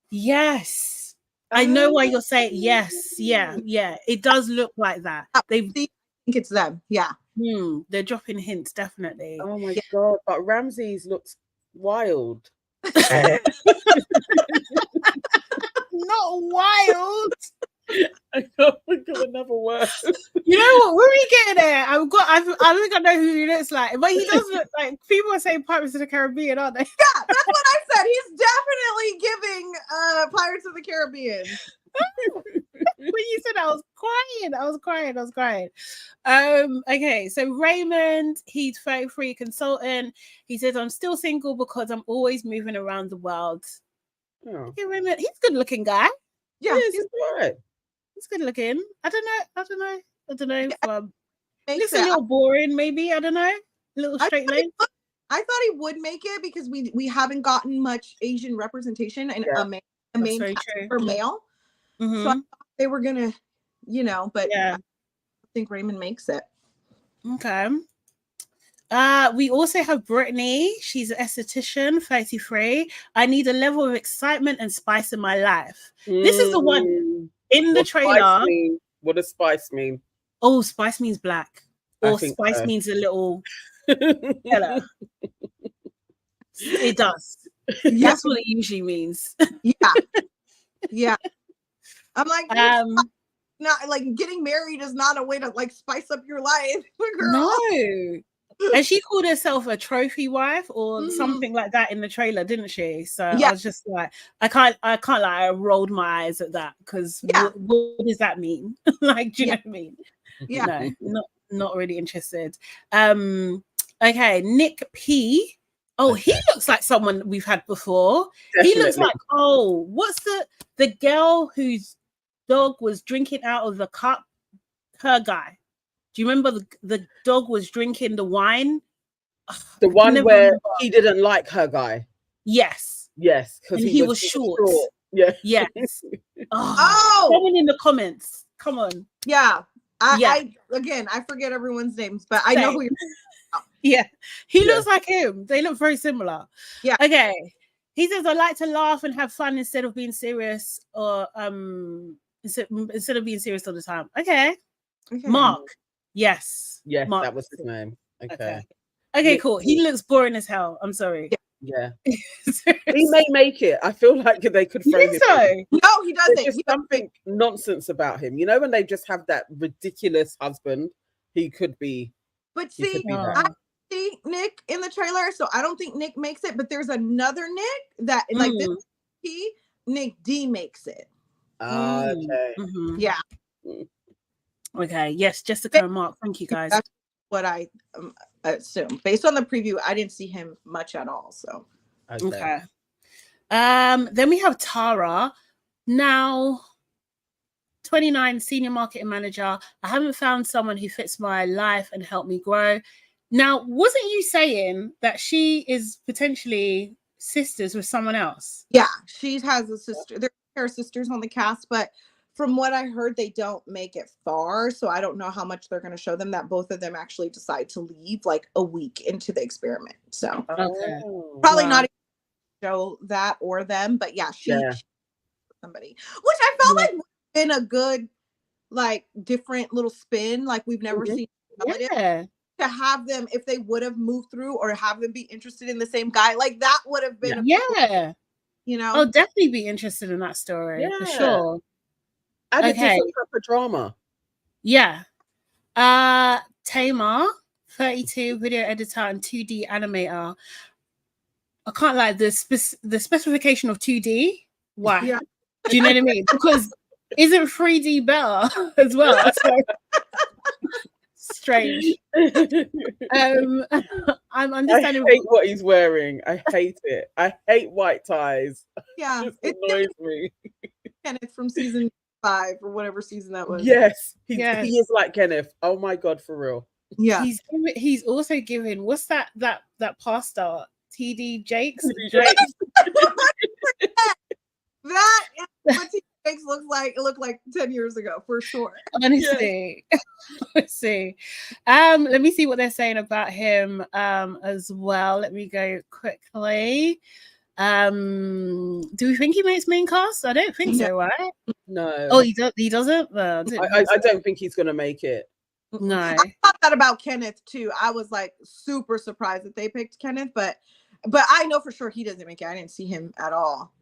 Speaker 1: Yes. I know why you're saying yes. Yeah. It does look like that.
Speaker 3: I think it's them. Yeah.
Speaker 1: They're dropping hints, definitely.
Speaker 2: Oh my God. But Ramsay's looks wild.
Speaker 1: Not wild.
Speaker 2: I can't think of another word.
Speaker 1: You know what? When we get there, I think I know who he looks like, but he does look like people are saying Pirates of the Caribbean, aren't they?
Speaker 3: Yeah, that's what I said. He's definitely giving Pirates of the Caribbean.
Speaker 1: When you said I was crying. Okay, so Raymond, he's 33, consultant. He says, I'm still single because I'm always moving around the world. Okay, Raymond, he's a good looking guy.
Speaker 2: Yeah, he's right.
Speaker 1: He's good looking. I don't know. Looks a little boring, maybe. I don't know. A little straight lane.
Speaker 3: I thought he would make it because we haven't gotten much Asian representation in a main cast for male.
Speaker 1: Mm-hmm.
Speaker 3: So I thought they were gonna, but I think Raymond makes it.
Speaker 1: Okay. We also have Brittany. She's an esthetician, 33. I need a level of excitement and spice in my life. This is the one in the trailer.
Speaker 2: What does spice mean?
Speaker 1: Oh, spice means black. Or spice means a little hello. It does. That's what it usually means.
Speaker 3: Yeah. I'm like, not like getting married is not a way to like spice up your life, girl.
Speaker 1: No. And she called herself a trophy wife or something like that in the trailer, didn't she? So I was just like, I can't like, I rolled my eyes at that because what does that mean? Like, do you know what I mean?
Speaker 3: Yeah.
Speaker 1: No, not really interested. Okay, Nick P. Oh, he looks like someone we've had before. Definitely. He looks like, what's the girl whose dog was drinking out of the cup? Her guy. Do you remember the dog was drinking the wine?
Speaker 2: The one where he didn't like her guy.
Speaker 1: Yes.
Speaker 2: Yes.
Speaker 1: And he was short.
Speaker 2: Yeah.
Speaker 1: Yes. Someone in the comments. Come on.
Speaker 3: Yeah. I again, I forget everyone's names, but I know who you're talking about.
Speaker 1: Yeah. He looks like him. They look very similar.
Speaker 3: Yeah.
Speaker 1: Okay. He says, I like to laugh and have fun instead of being serious or instead of being serious all the time. Okay. Mark. Yes.
Speaker 2: Yes,
Speaker 1: Mark.
Speaker 2: that was his name.
Speaker 1: Okay, cool. He looks boring as hell. I'm sorry.
Speaker 2: Yeah. He may make it. I feel like they could throw him.
Speaker 3: No, he doesn't.
Speaker 2: There's something nonsense about him. You know, when they just have that ridiculous husband, he could be.
Speaker 3: But see, I see Nick in the trailer, so I don't think Nick makes it. But there's another Nick that like this. Nick D makes it.
Speaker 2: Okay.
Speaker 3: Yeah.
Speaker 1: Okay. Yes, Jessica and Mark. Thank you, guys.
Speaker 3: That's what I assume. Based on the preview, I didn't see him much at all. So.
Speaker 1: Okay. Then we have Tara. Now, 29, senior marketing manager. I haven't found someone who fits my life and helped me grow. Now, wasn't you saying that she is potentially sisters with someone else?
Speaker 3: Yeah, she has a sister. There are sisters on the cast, but from what I heard, they don't make it far. So I don't know how much they're going to show them that both of them actually decide to leave like a week into the experiment. So probably not even show that or them, but she somebody, which I felt like would have been a good, like different little spin. Like we've never seen to have them, if they would have moved through or have them be interested in the same guy, like that would have been you know,
Speaker 1: I'll definitely be interested in that story for sure.
Speaker 2: Add a different type of drama.
Speaker 1: Yeah. Tamar, 32, video editor and 2D animator. I can't lie, the specification of 2D. Why?
Speaker 3: Yeah.
Speaker 1: Do you know what I mean? Because isn't 3D better as well? So, strange. I'm understanding.
Speaker 2: I hate what he's wearing. I hate it. I hate white ties.
Speaker 3: Yeah,
Speaker 2: it annoys me.
Speaker 3: Kenneth from season 5 or whatever season that was.
Speaker 2: Yes, he is like Kenneth. Oh my god, for real.
Speaker 3: Yeah,
Speaker 1: he's also giving what's that pastor TD Jakes.
Speaker 3: That is what TD Jakes looks like. It looked like 10 years ago for sure.
Speaker 1: Honestly, let's see. Let me see what they're saying about him as well. Let me go quickly. Do we think he makes main cast? I don't think so, right?
Speaker 2: No.
Speaker 1: Oh, he doesn't.
Speaker 2: I don't think he's gonna make it.
Speaker 1: No.
Speaker 3: I thought that about Kenneth too. I was like super surprised that they picked Kenneth, but I know for sure he doesn't make it. I didn't see him at all.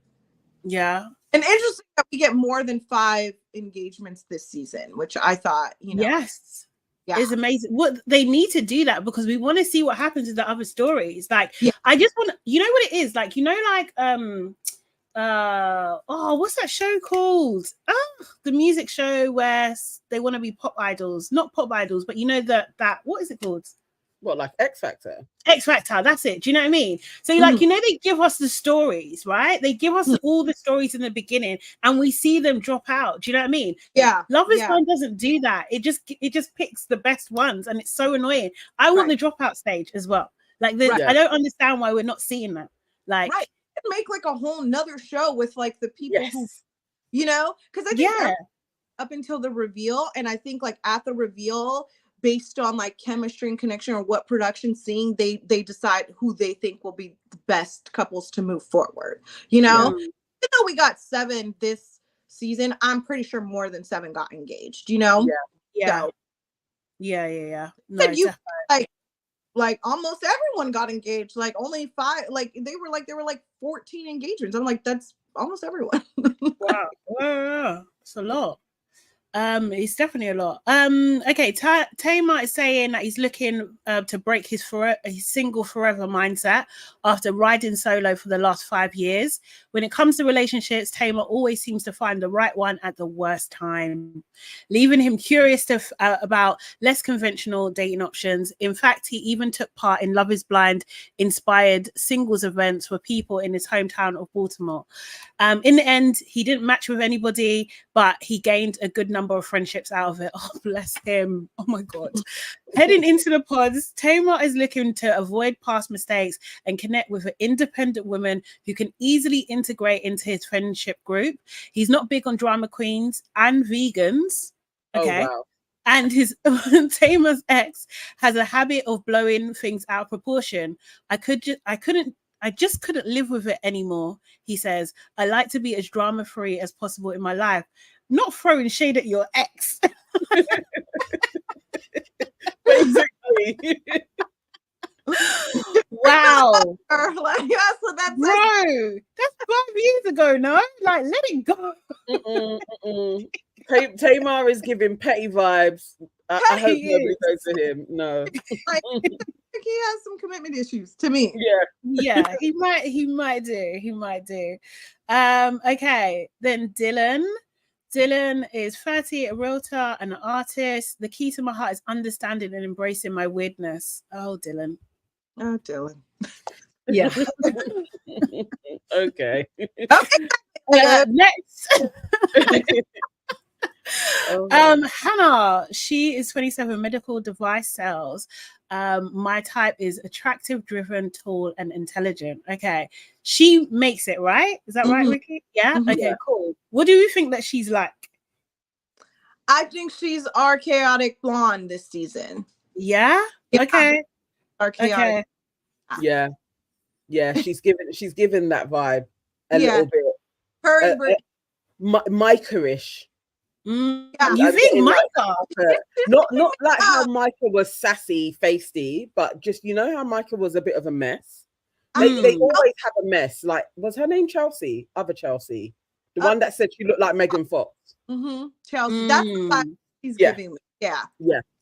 Speaker 1: Yeah.
Speaker 3: And interesting that we get more than 5 engagements this season, which I thought,
Speaker 1: yes. Yeah. It's amazing. What they need to do that because we want to see what happens in the other stories. Like, I just want to, you know what it is? Like, what's that show called? The music show where they want to be pop idols, not pop idols, but that what is it called?
Speaker 2: What, like X Factor?
Speaker 1: X Factor, that's it. Do you know what I mean? So they give us the stories, right? They give us all the stories in the beginning and we see them drop out. Do you know what I mean?
Speaker 3: Yeah.
Speaker 1: Love is Blind doesn't do that. It just picks the best ones and it's so annoying. I want the dropout stage as well. Like I don't understand why we're not seeing that. Like
Speaker 3: make like a whole nother show with like the people who because I think up until the reveal, and I think like at the reveal based on like chemistry and connection or what production's seeing, they decide who they think will be the best couples to move forward. You know, even though we got 7 this season, I'm pretty sure more than 7 got engaged. You know,
Speaker 1: yeah.
Speaker 3: So,
Speaker 1: No,
Speaker 3: you like almost everyone got engaged. Like only 5. Like they were like 14 engagements. I'm like, that's almost everyone.
Speaker 1: Wow, it's a lot. It's definitely a lot. Okay, Tamar is saying that he's looking to break his single forever mindset after riding solo for the last 5 years. When it comes to relationships, Tamar always seems to find the right one at the worst time, leaving him curious about less conventional dating options. In fact, he even took part in Love is Blind inspired singles events for people in his hometown of Baltimore. In the end, he didn't match with anybody, but he gained a good number of friendships out of it. Oh, bless him. Oh my God. Heading into the pods, Tamar is looking to avoid past mistakes and connect with an independent woman who can easily integrate into his friendship group. He's not big on drama queens and vegans. Okay.
Speaker 2: Oh, wow.
Speaker 1: And his Tamar's ex has a habit of blowing things out of proportion. I just couldn't live with it anymore, he says. I like to be as drama-free as possible in my life. Not throwing shade at your ex.
Speaker 2: Basically.
Speaker 1: Wow.
Speaker 3: Like, that's what that's
Speaker 1: Bro, that's 5 years ago, no? Like, let it go.
Speaker 2: Tamar is giving petty vibes. I hope nobody goes to him. No.
Speaker 3: Like, he has some commitment issues to me.
Speaker 1: Yeah, he might do. Okay, then Dylan. Dylan is 30, a realtor and an artist. The key to my heart is understanding and embracing my weirdness. Oh, Dylan.
Speaker 3: Oh, Dylan.
Speaker 1: Yeah.
Speaker 2: Okay.
Speaker 1: Next. Hannah, she is 27, medical device sales. My type is attractive, driven, tall, and intelligent. Okay. She makes it, right? Is that right, Ricky? Yeah? Okay, cool. What do you think that she's like?
Speaker 3: I think she's our chaotic blonde this season.
Speaker 1: Yeah? Okay.
Speaker 3: Our chaotic.
Speaker 2: Okay. Yeah, she's given that vibe a little bit.
Speaker 3: Her
Speaker 2: Micah-ish.
Speaker 1: You think Micah?
Speaker 2: Not like how Micah was sassy, feisty, but just, you know how Micah was a bit of a mess. They always have a mess. Like, was her name Chelsea? Other Chelsea, the one that said she looked like Megan Fox.
Speaker 3: Chelsea. That's the vibe she's giving me.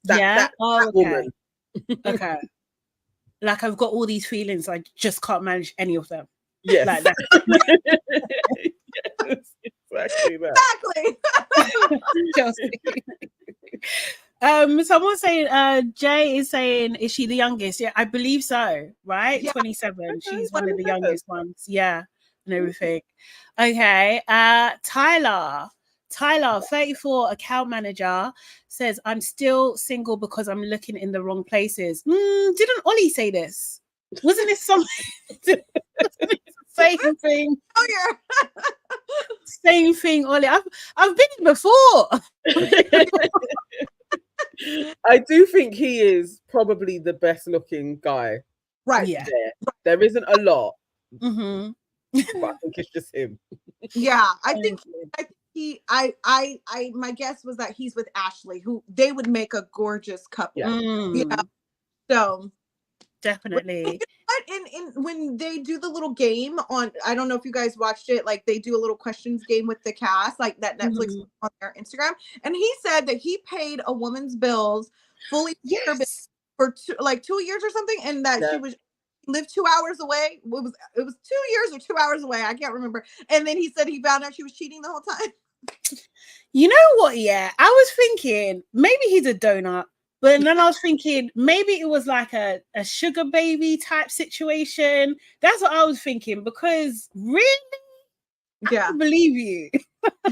Speaker 3: That
Speaker 2: woman.
Speaker 1: Okay. Like, I've got all these feelings, I just can't manage any of them.
Speaker 2: Yes.
Speaker 1: Like that.
Speaker 2: Yes, exactly that.
Speaker 1: Someone saying Jay is saying, is she the youngest? Yeah, I believe so, right? 27. She's one of the youngest ones. Yeah, and everything. Okay. Tyler, 34, account manager, says, I'm still single because I'm looking in the wrong places. Didn't Ollie say this? Wasn't this something? Same thing. Oh yeah. Same thing, Ollie. I've been in before.
Speaker 2: I do think he is probably the best looking guy.
Speaker 3: Right.
Speaker 1: Yeah.
Speaker 2: There isn't a lot.
Speaker 1: But
Speaker 2: I think it's just him.
Speaker 3: Yeah, I think my guess was that he's with Ashley, who they would make a gorgeous couple. Yeah. So
Speaker 1: definitely.
Speaker 3: But when they do the little game on, I don't know if you guys watched it, like they do a little questions game with the cast, like that Netflix on their Instagram, and he said that he paid a woman's bills fully for 2 years or something, and that she lived 2 hours away. It was 2 years or 2 hours away, I can't remember. And then he said he found out she was cheating the whole time.
Speaker 1: You know what? Yeah, I was thinking maybe he's a donut. But then I was thinking maybe it was like a sugar baby type situation. That's what I was thinking, because really, I don't believe you.
Speaker 2: 2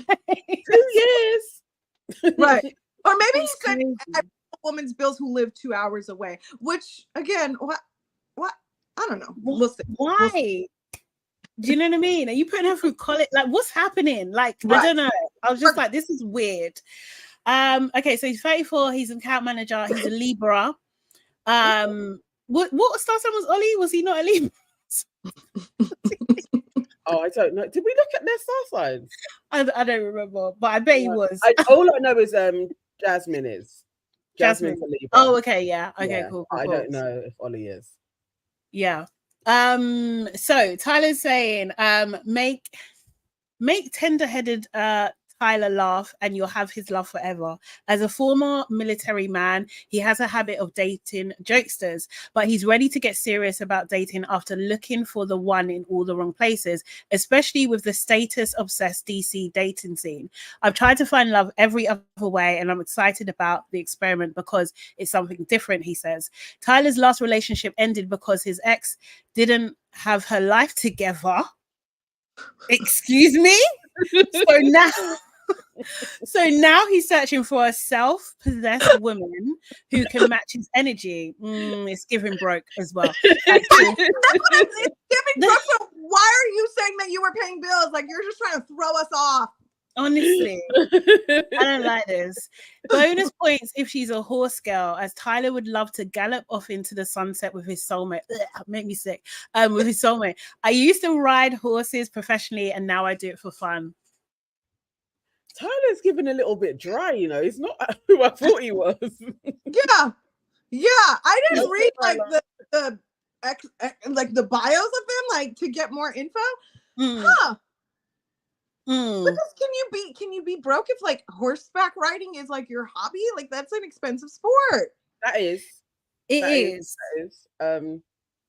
Speaker 2: years.
Speaker 3: Right. Or maybe he said a woman's bills who live 2 hours away, which again, what? I don't know. We'll see.
Speaker 1: Why?
Speaker 3: We'll see.
Speaker 1: Do you know what I mean? Are you putting her through college? Like, what's happening? Like, I don't know. I was just like, this is weird. Okay, so he's 34. He's an account manager. He's a Libra. What star sign was Ollie? Was he not a Libra?
Speaker 2: Oh, I don't know. Did we look at their star signs?
Speaker 1: I don't remember, but I bet he was.
Speaker 2: All I know is Jasmine is.
Speaker 1: Jasmine.
Speaker 2: Jasmine's a Libra.
Speaker 1: Oh, okay, yeah. Okay,
Speaker 2: Yeah,
Speaker 1: cool.
Speaker 2: I don't know if Ollie is.
Speaker 1: Yeah. So Tyler's saying, make tender-headed Tyler laugh and you'll have his love forever. As a former military man, he has a habit of dating jokesters, but he's ready to get serious about dating after looking for the one in all the wrong places, especially with the status-obsessed DC dating scene. I've tried to find love every other way and I'm excited about the experiment because it's something different, he says. Tyler's last relationship ended because his ex didn't have her life together. Excuse me? So now he's searching for a self-possessed woman who can match his energy. It's giving broke as well.
Speaker 3: That's what it's giving broke. So why are you saying that you were paying bills? Like you're just trying to throw us off.
Speaker 1: Honestly, I don't like this. Bonus points if she's a horse girl, as Tyler would love to gallop off into the sunset with his soulmate. Ugh, make me sick. With his soulmate. I used to ride horses professionally and now I do it for fun.
Speaker 2: Tyler's given a little bit dry, you know. He's not who I thought he was.
Speaker 3: Yeah. I didn't read like the bios of them, like to get more info. Huh. Because can you be broke if like horseback riding is like your hobby? Like that's an expensive sport.
Speaker 2: That is.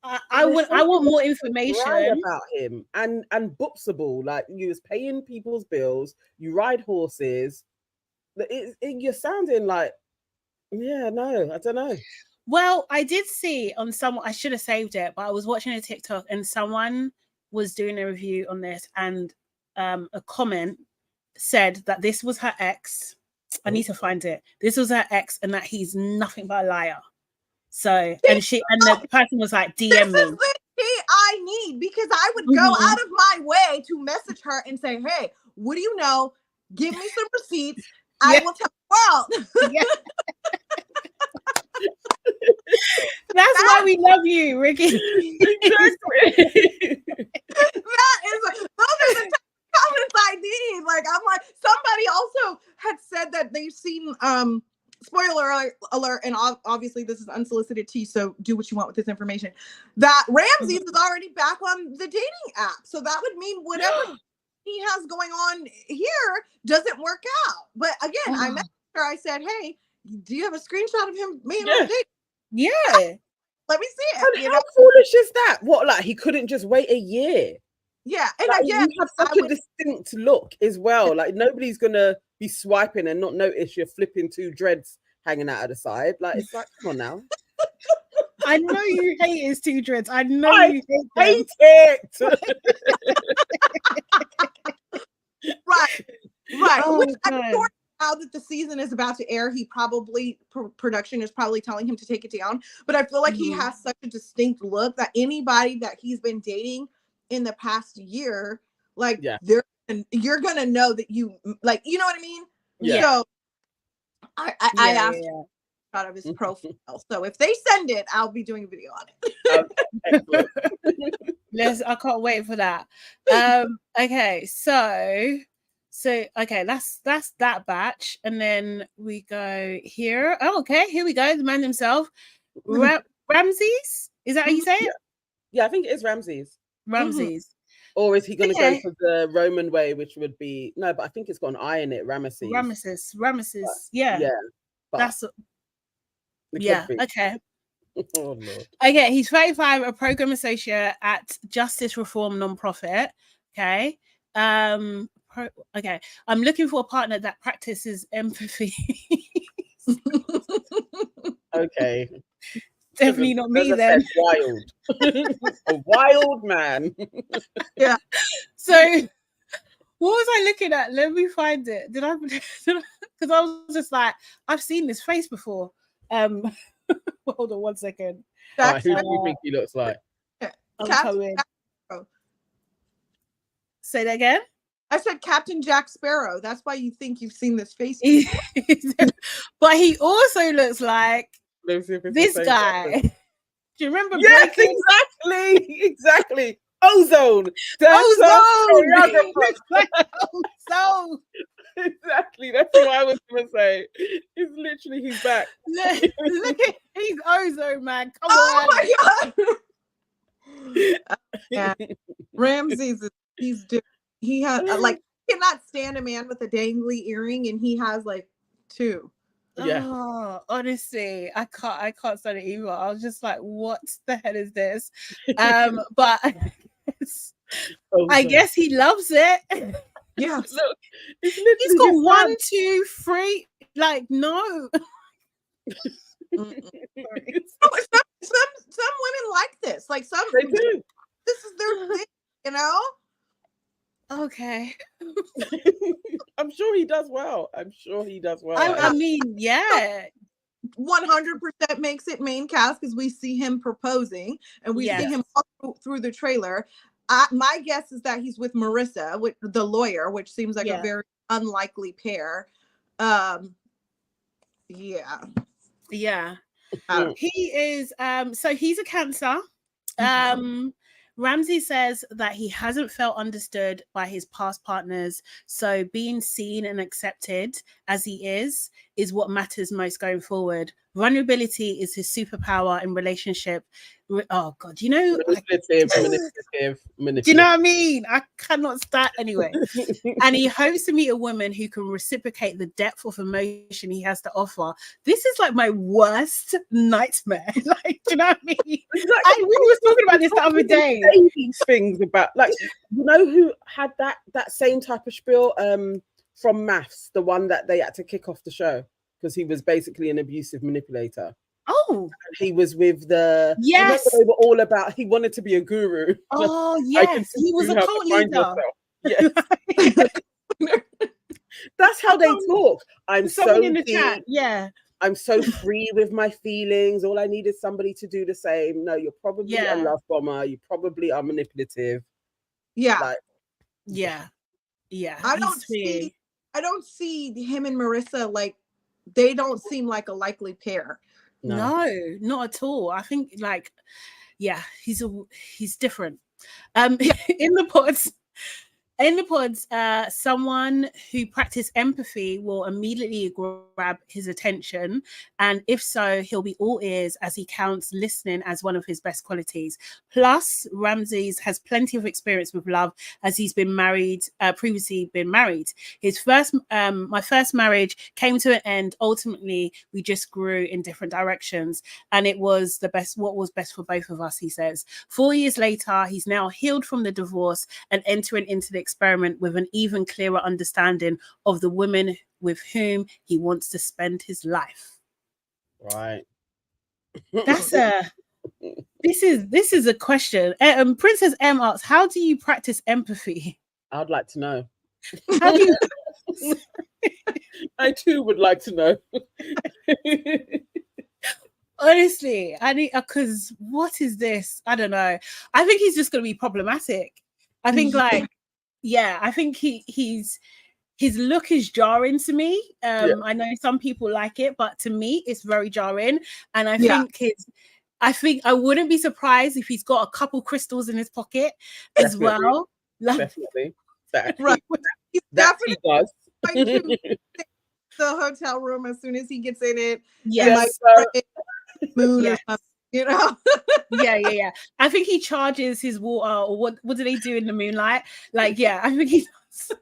Speaker 1: I want more information
Speaker 2: about him and boopsable. Like you was paying people's bills, you ride horses. You're sounding like, yeah, no, I don't know.
Speaker 1: Well, I did see on someone, I should have saved it, but I was watching a TikTok and someone was doing a review on this and a comment said that this was her ex. I need to find it. This was her ex and that he's nothing but a liar. So, and the person was like, DM me.
Speaker 3: This is the tea I need because I would go out of my way to message her and say, hey, what do you know? Give me some receipts. I will tell the world. Yeah.
Speaker 1: That's why we love you, Ricky.
Speaker 2: Exactly.
Speaker 3: Those are the comments I need. Like, I'm like, somebody also had said that they've seen, spoiler alert, and obviously this is unsolicited tea, so do what you want with this information, that Ramsay is already back on the dating app. So that would mean whatever he has going on here doesn't work out. But again, I messaged her, I said, hey, do you have a screenshot of him being on date?
Speaker 1: Yeah.
Speaker 3: Let me see it.
Speaker 2: And how foolish is that? What, like he couldn't just wait a year?
Speaker 3: Yeah. And
Speaker 2: like,
Speaker 3: again,
Speaker 2: you have such a distinct look as well. Like nobody's gonna be swiping and not notice you're flipping two dreads hanging out of the side. Like it's like, come on now.
Speaker 1: I know you hate his two dreads. I know you
Speaker 2: hate it.
Speaker 3: Right.
Speaker 1: Oh,
Speaker 3: Which I'm sure now that the season is about to air, he probably production is probably telling him to take it down. But I feel like he has such a distinct look that anybody that he's been dating in the past year, like you're gonna know that you like, you know what I mean?
Speaker 2: Yeah.
Speaker 3: So I asked out of his profile. So if they send it, I'll be doing a video on
Speaker 1: it. I can't wait for that. Okay, so okay, that's that batch, and then we go here. Oh, okay, here we go. The man himself, Ramsay's. Is that how you say it?
Speaker 2: Yeah, I think it is Ramsay's.
Speaker 1: Ramsay's.
Speaker 2: Or is he going to go for the Roman way, which would be no? But I think it's got an I in it. Ramesses. Yeah.
Speaker 1: Yeah. That's. Yeah. Okay.
Speaker 2: Oh Lord.
Speaker 1: Okay, he's 35, a program associate at Justice Reform nonprofit. Okay. Okay. I'm looking for a partner that practices empathy.
Speaker 2: Okay.
Speaker 1: Definitely not me then.
Speaker 2: Wild. A wild man.
Speaker 3: Yeah.
Speaker 1: So what was I looking at? Let me find it. Did I because I was just like, I've seen this face before. Hold on 1 second.
Speaker 2: Who do you think he looks like?
Speaker 1: I'm coming. Say that again.
Speaker 3: I said Captain Jack Sparrow. That's why you think you've seen this face.
Speaker 1: But he also looks like this guy.
Speaker 2: Person.
Speaker 1: Do you remember?
Speaker 2: Yes, exactly. Ozone.
Speaker 1: Ozone. Like Ozone.
Speaker 2: Exactly. That's what I was gonna say. It's literally he's back.
Speaker 1: Look at he's Ozone, man. Come
Speaker 3: on.
Speaker 1: My
Speaker 3: God. Yeah. Ramsey's he has like cannot stand a man with a dangly earring, and he has like 2.
Speaker 2: Yeah.
Speaker 1: Oh, honestly, I can't stand it either. I was just like, what the hell is this? But I guess he loves it.
Speaker 3: Yeah.
Speaker 2: Look,
Speaker 1: he's got 1, 2, 3. Like, no.
Speaker 3: some women like this. Like
Speaker 2: they do.
Speaker 3: This is their thing, you know?
Speaker 1: Okay.
Speaker 2: I'm sure he does well.
Speaker 1: I mean, yeah.
Speaker 3: 100% makes it main cast because we see him proposing and we see him through the trailer. My guess is that he's with Marissa, with the lawyer, which seems like a very unlikely pair.
Speaker 1: He is so he's a Cancer. Ramsay says that he hasn't felt understood by his past partners, so being seen and accepted as he is what matters most going forward. Vulnerability is his superpower in relationship. Oh God, you know,
Speaker 2: manipulative.
Speaker 1: Do you know what I mean? I cannot stand anyway. And he hopes to meet a woman who can reciprocate the depth of emotion he has to offer. This is like my worst nightmare. Like, do you know what I mean? We were talking about this the other day.
Speaker 2: These things about, like, you know who had that same type of spiel from Maths, the one that they had to kick off the show because he was basically an abusive manipulator.
Speaker 1: Oh,
Speaker 2: he was with the they were all about he wanted to be a guru.
Speaker 1: Oh yes, he was a cult leader.
Speaker 2: Yes. That's how they talk. I'm so in the chat.
Speaker 1: Yeah,
Speaker 2: I'm so free with my feelings. All I need is somebody to do the same. No, you're probably a love bomber. You probably are manipulative.
Speaker 1: Yeah,
Speaker 2: like,
Speaker 1: yeah.
Speaker 3: I don't see him and Marissa, like, they don't seem like a likely pair.
Speaker 1: No, not at all. I think, like, he's different. In the pods, someone who practices empathy will immediately grab his attention, and if so, he'll be all ears as he counts listening as one of his best qualities. Plus, Ramsay has plenty of experience with love as he's been married, previously been married. My first marriage came to an end. Ultimately, we just grew in different directions, and it was what was best for both of us, he says. 4 years later, he's now healed from the divorce and entering into the experiment with an even clearer understanding of the women with whom he wants to spend his life.
Speaker 2: Right.
Speaker 1: That's this is a question. Princess M asks, how do you practice empathy?
Speaker 2: I'd like to know.
Speaker 1: How do you
Speaker 2: I too would like to know.
Speaker 1: Honestly, I need, because what is this? I don't know. I think he's just going to be problematic. I think, like, I think his look is jarring to me. I know some people like it, but to me, it's very jarring. And I think I wouldn't be surprised if he's got a couple crystals in his pocket as well.
Speaker 2: Definitely.
Speaker 3: Right.
Speaker 2: That he does.
Speaker 3: The hotel room as soon as he gets in it.
Speaker 1: Yes.
Speaker 3: Moon or something, you know.
Speaker 1: Yeah. I think he charges his water, or what do they do in the moonlight? Like, I think he does.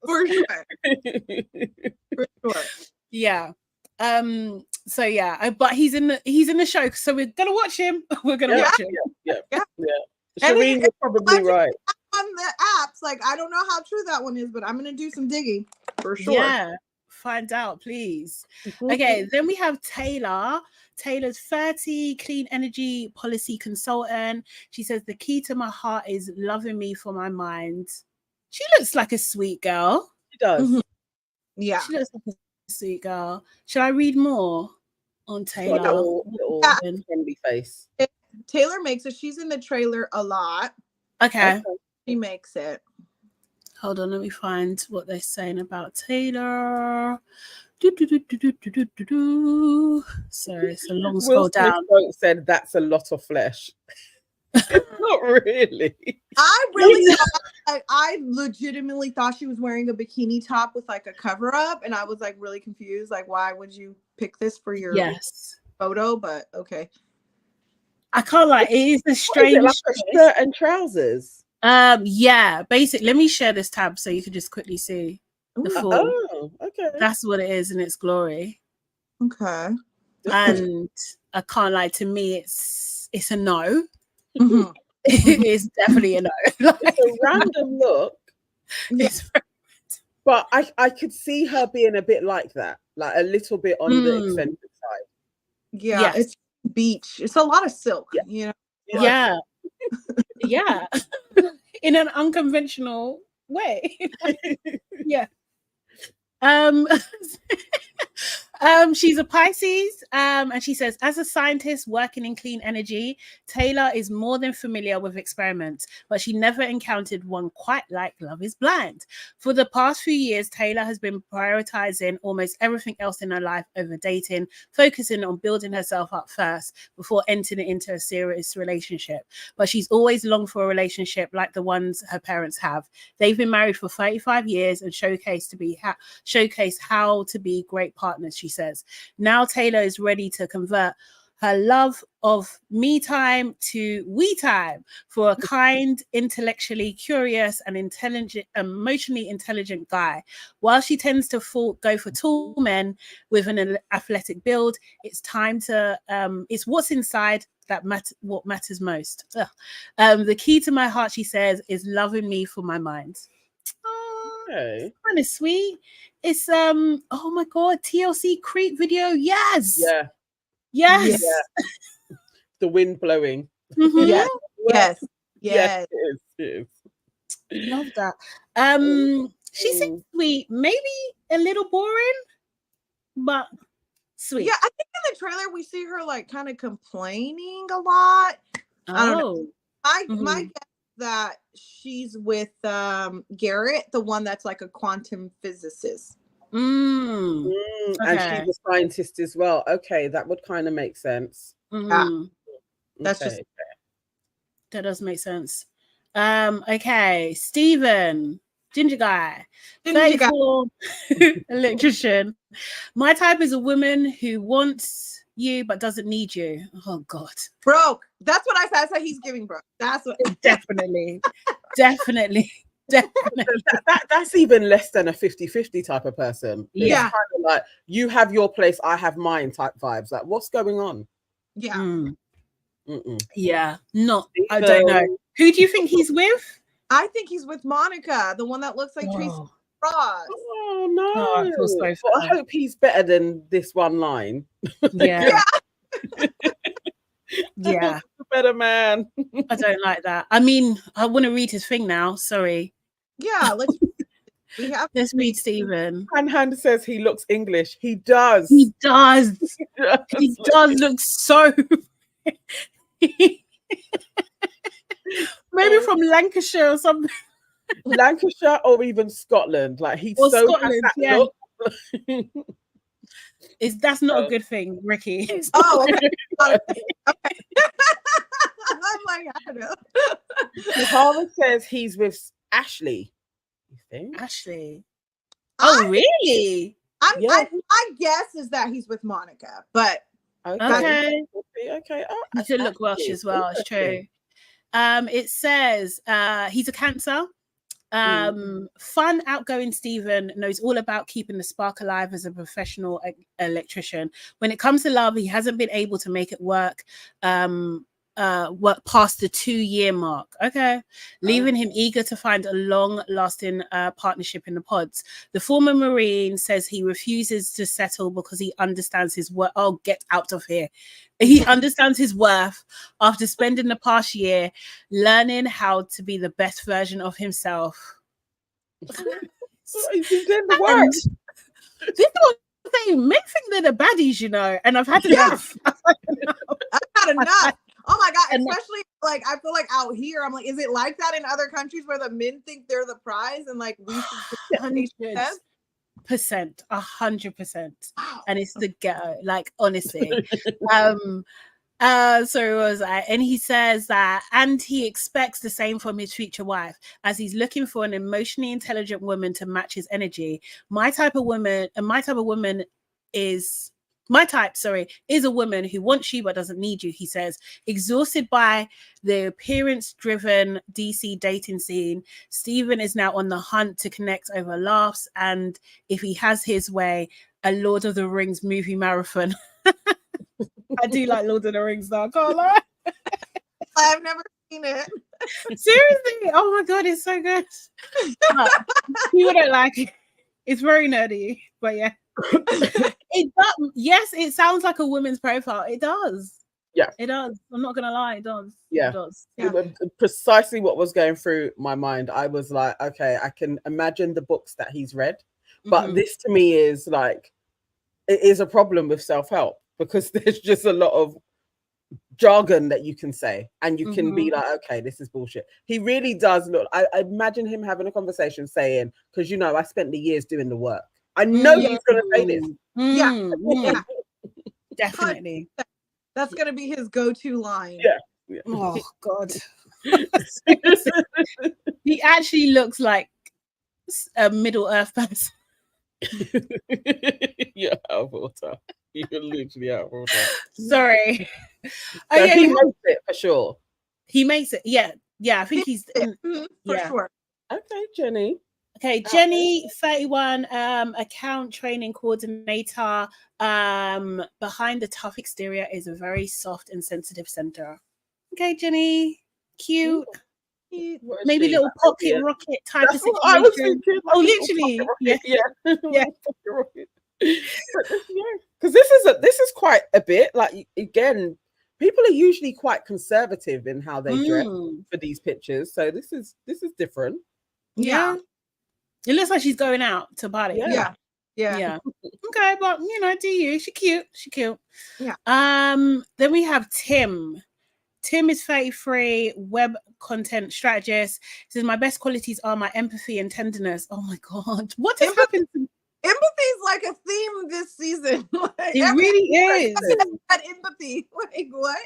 Speaker 3: For sure.
Speaker 1: Yeah. So but he's in the show, so we're gonna watch him. We're gonna watch him.
Speaker 2: Yeah. Shireen was probably right.
Speaker 3: On the apps, like, I don't know how true that one is, but I'm gonna do some digging for sure.
Speaker 1: Yeah. Find out, please. Okay, then we have Taylor. Taylor's 30, clean energy policy consultant. She says the key to my heart is loving me for my mind. She looks like a sweet girl.
Speaker 2: She does.
Speaker 3: Yeah,
Speaker 1: she looks like a sweet girl. Should I read more on Taylor?
Speaker 2: Little friendly face.
Speaker 3: Taylor makes it. She's in the trailer a lot.
Speaker 1: Okay.
Speaker 3: She makes it.
Speaker 1: Hold on, let me find what they're saying about Taylor. Sorry, it's a long scroll
Speaker 2: Will Smith
Speaker 1: down.
Speaker 2: said that's a lot of flesh. It's not really.
Speaker 3: I really thought, I legitimately thought she was wearing a bikini top with like a cover up, and I was like really confused. Like, why would you pick this for your photo? But okay.
Speaker 1: I can't lie, it is a strange.
Speaker 2: Like a shirt and trousers.
Speaker 1: Yeah, basically. Let me share this tab so you can just quickly see the full.
Speaker 2: Oh, okay.
Speaker 1: That's what it is in its glory.
Speaker 3: Okay.
Speaker 1: And I can't lie, to me, it's a no.
Speaker 3: Mm-hmm.
Speaker 1: It's definitely a no. Like,
Speaker 2: it's a random look.
Speaker 1: It's
Speaker 2: but I could see her being a bit like that, like a little bit on the eccentric side.
Speaker 3: Yeah, it's beach. It's a lot of silk, you know.
Speaker 1: Yeah. Yeah. In an unconventional way. Yeah. She's a Pisces, and she says, as a scientist working in clean energy, Taylor is more than familiar with experiments, but she never encountered one quite like Love is Blind. For the past few years, Taylor has been prioritizing almost everything else in her life over dating, focusing on building herself up first before entering into a serious relationship. But she's always longed for a relationship like the ones her parents have. They've been married for 35 years and showcase how to be great partners, she says. Now Taylor is ready to convert her love of me time to we time for a kind, intellectually curious and emotionally intelligent guy. While she tends to go for tall men with an athletic build, it's time to it's what's inside that what matters most. The key to my heart, she says, is loving me for my mind.
Speaker 2: Okay.
Speaker 1: Kind of sweet. It's oh my god, TLC Creep video. Yes.
Speaker 2: Yeah. The wind blowing.
Speaker 1: Mm-hmm.
Speaker 3: Yes.
Speaker 2: It is.
Speaker 1: Love that. She seems sweet, maybe a little boring, but sweet.
Speaker 3: Yeah, I think in the trailer we see her like kind of complaining a lot. I don't know. My guess that she's with Garrett, the one that's like a quantum physicist.
Speaker 2: And she's a scientist as well. Okay, that would kind of make sense.
Speaker 3: That's just
Speaker 1: that does make sense. Okay, Stephen, ginger guy, 34, electrician. My type is a woman who wants you but doesn't need you. Oh god,
Speaker 3: broke. That's what I said. I said he's giving broke. That's what.
Speaker 1: Definitely.
Speaker 2: That's even less than a 50-50 type of person. It's
Speaker 3: yeah,
Speaker 2: kind of like you have your place, I have mine type vibes. Like, what's going on?
Speaker 3: Yeah.
Speaker 1: Yeah, I don't know. Who do you think he's with?
Speaker 3: I think he's with Monica, the one that looks like Tracy Ross.
Speaker 2: Oh no!
Speaker 1: I feel so
Speaker 2: well, I hope he's better than this one line.
Speaker 1: Yeah. Yeah.
Speaker 2: Better man.
Speaker 1: I don't like that. I mean, I want to read his thing now. Sorry.
Speaker 3: Yeah,
Speaker 1: let's read Stephen.
Speaker 2: Hand says he looks English. He does.
Speaker 1: He does. He does look so. Maybe from Lancashire or something.
Speaker 2: Lancashire or even Scotland. Like he's
Speaker 1: or
Speaker 2: so
Speaker 1: Scotland, yeah. That's not a good thing, Ricky.
Speaker 3: Oh, okay. I'm like, I don't know.
Speaker 2: Harvard says he's with Ashley. You think?
Speaker 1: Ashley. Oh, really?
Speaker 3: My guess is that he's with Monica, but
Speaker 1: okay.
Speaker 2: Oh,
Speaker 1: he should look Welsh as well. It's true. It says he's a Cancer. Fun, outgoing Stephen knows all about keeping the spark alive as a professional electrician. When it comes to love, he hasn't been able to make it work past the 2-year mark. Leaving him eager to find a long-lasting partnership in the pods. The former Marine says he refuses to settle because he understands his worth. Oh, get out of here. He understands his worth after spending the past year learning how to be the best version of himself.
Speaker 2: He's been doing the work.
Speaker 1: This is what I'm saying. Men think they're the baddies, you know, and I've had enough.
Speaker 3: I've had enough. Oh my God.
Speaker 2: And
Speaker 3: Especially like, I feel like out here, I'm like, is it like that in other countries where the men think they're the prize and like we should just
Speaker 1: 100%, 100%.
Speaker 3: Wow.
Speaker 1: And it's the ghetto, like honestly. So was I, and he says that, and he expects the same from his future wife, as he's looking for an emotionally intelligent woman to match his energy. My type, is a woman who wants you but doesn't need you, he says. Exhausted by the appearance-driven DC dating scene, Stephen is now on the hunt to connect over laughs, and if he has his way, a Lord of the Rings movie marathon. I do like Lord of the Rings though, I can't lie.
Speaker 3: I've never seen it.
Speaker 1: Seriously, oh my God, it's so good. People don't like it. It's very nerdy, but yeah. It does. Yes, it sounds like a woman's profile. It does.
Speaker 2: Yeah,
Speaker 1: it does. I'm not gonna lie, it does.
Speaker 2: Yeah,
Speaker 1: it does.
Speaker 2: Yeah. Precisely what was going through my mind. I was like, okay, I can imagine the books that he's read, but this to me is like, it is a problem with self-help, because there's just a lot of jargon that you can say and you can be like, okay, this is bullshit. He really does look, I imagine him having a conversation saying, because I spent the years doing the work. I know he's going to say this.
Speaker 3: Yeah.
Speaker 1: Definitely.
Speaker 3: That's going to be his go-to line.
Speaker 2: Yeah.
Speaker 1: Oh God. He actually looks like a Middle Earth person.
Speaker 2: Yeah, out of water. You're literally out of water.
Speaker 1: Sorry.
Speaker 2: So he makes it for sure.
Speaker 1: He makes it. Yeah. I think he's
Speaker 3: for sure.
Speaker 2: Okay, Jenny.
Speaker 1: Okay, Jenny, 31, account training coordinator. Behind the tough exterior is a very soft and sensitive center. Okay, Jenny, cute. Maybe little pocket rocket type of situation. I was thinking, like, literally, yeah.
Speaker 2: Because this is quite a bit. Like, again, people are usually quite conservative in how they dress for these pictures, so this is different.
Speaker 1: Yeah. It looks like she's going out to party.
Speaker 3: Yeah.
Speaker 1: Okay, but do you? She cute.
Speaker 3: Yeah.
Speaker 1: Then we have Tim. Tim is 33, web content strategist. Says, my best qualities are my empathy and tenderness. Oh my God. What has happened to me?
Speaker 3: Empathy is like a theme this season. Like,
Speaker 1: it really is.
Speaker 3: That empathy. Like, what?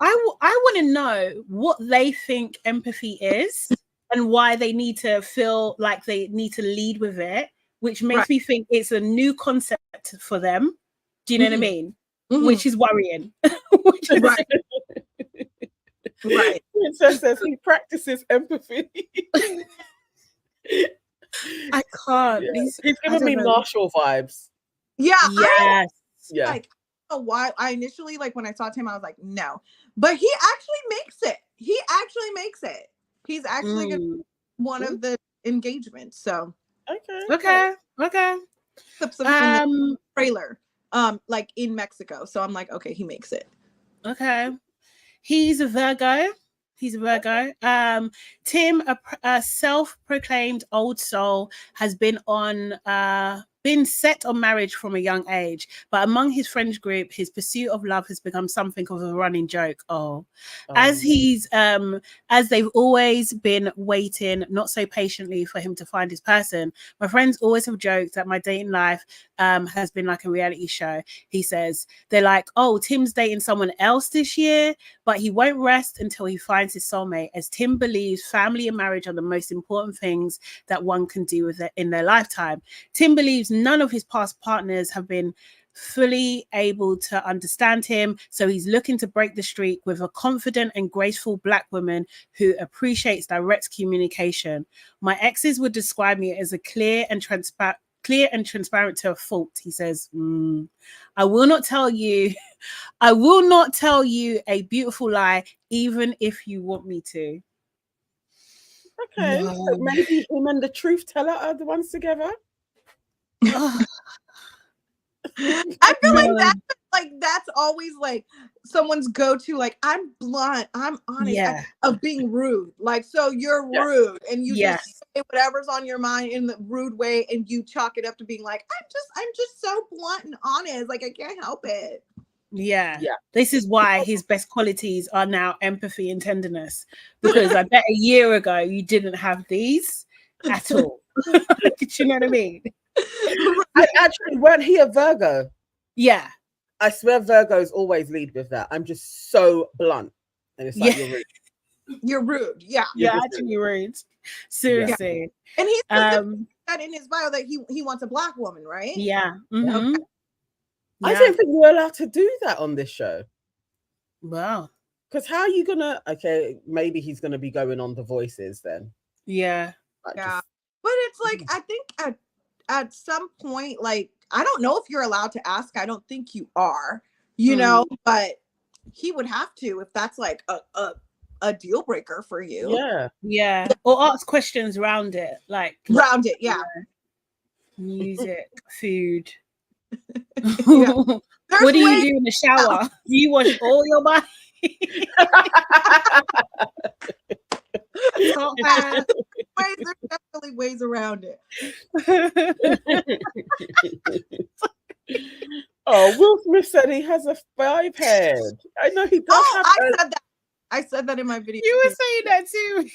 Speaker 1: I want to know what they think empathy is and why they need to feel like they need to lead with it, which makes me think it's a new concept for them. Do you know what I mean? Which is worrying.
Speaker 2: Right. Princess says he practices empathy.
Speaker 1: I can't.
Speaker 2: Yeah. He's giving me Marshall vibes.
Speaker 3: Yeah.
Speaker 1: Yes.
Speaker 2: Yeah.
Speaker 3: Like, I don't know why. I initially, like, when I saw Tim, I was like, no. But he actually makes it. He's actually gonna be one of the engagements. So
Speaker 1: okay.
Speaker 3: Clips of in the trailer, like in Mexico. So I'm like, okay, he makes it.
Speaker 1: Okay. He's a Virgo. Tim, a self-proclaimed old soul, has been set on marriage from a young age, but among his friends group, his pursuit of love has become something of a running joke. As they've always been waiting not so patiently for him to find his person. My friends always have joked that my dating life has been like a reality show. He says, they're like, oh, Tim's dating someone else this year, but he won't rest until he finds his soulmate, as Tim believes family and marriage are the most important things that one can do with it in their lifetime. Tim believes none of his past partners have been fully able to understand him, so he's looking to break the streak with a confident and graceful Black woman who appreciates direct communication. My exes would describe me as a clear and transparent to a fault. He says, I will not tell you a beautiful lie, even if you want me to.
Speaker 2: Okay, so maybe him and the truth teller are the ones together.
Speaker 3: I feel like that's always like someone's go-to, like, I'm blunt, I'm honest, of being rude. Like, so you're rude and you just say whatever's on your mind in the rude way and you chalk it up to being like, I'm just so blunt and honest, like I can't help it.
Speaker 1: Yeah.
Speaker 2: Yeah.
Speaker 1: This is why his best qualities are now empathy and tenderness. Because I bet a year ago you didn't have these at all. Do you know what I mean?
Speaker 2: And actually, weren't he a Virgo?
Speaker 1: Yeah.
Speaker 2: I swear Virgos always lead with that. I'm just so blunt. And it's like,
Speaker 1: Yeah.
Speaker 2: you're rude.
Speaker 3: You're rude. Yeah.
Speaker 1: You're actually rude. Seriously.
Speaker 3: And he specifically said in his bio that he wants a black woman, right?
Speaker 1: Yeah. Mm-hmm.
Speaker 3: Okay.
Speaker 2: I don't think we're allowed to do that on this show.
Speaker 1: Wow.
Speaker 2: Because how are you gonna? Okay, maybe he's gonna be going on The Voices then.
Speaker 1: Yeah.
Speaker 2: Like,
Speaker 3: Yeah. But it's like, I think at some point, like, I don't know if you're allowed to ask. I don't think you are, you know, but he would have to if that's like a deal breaker for you.
Speaker 2: Yeah.
Speaker 1: Yeah. Or ask questions around it. Like
Speaker 3: Round it, yeah.
Speaker 1: Music, food.
Speaker 3: Yeah.
Speaker 1: What do you do in the shower? Do you wash all your body?
Speaker 3: There's definitely ways around it.
Speaker 2: Oh, Will Smith said he has a 5 head. I know he does.
Speaker 3: I said that in my video.
Speaker 1: You were saying that too.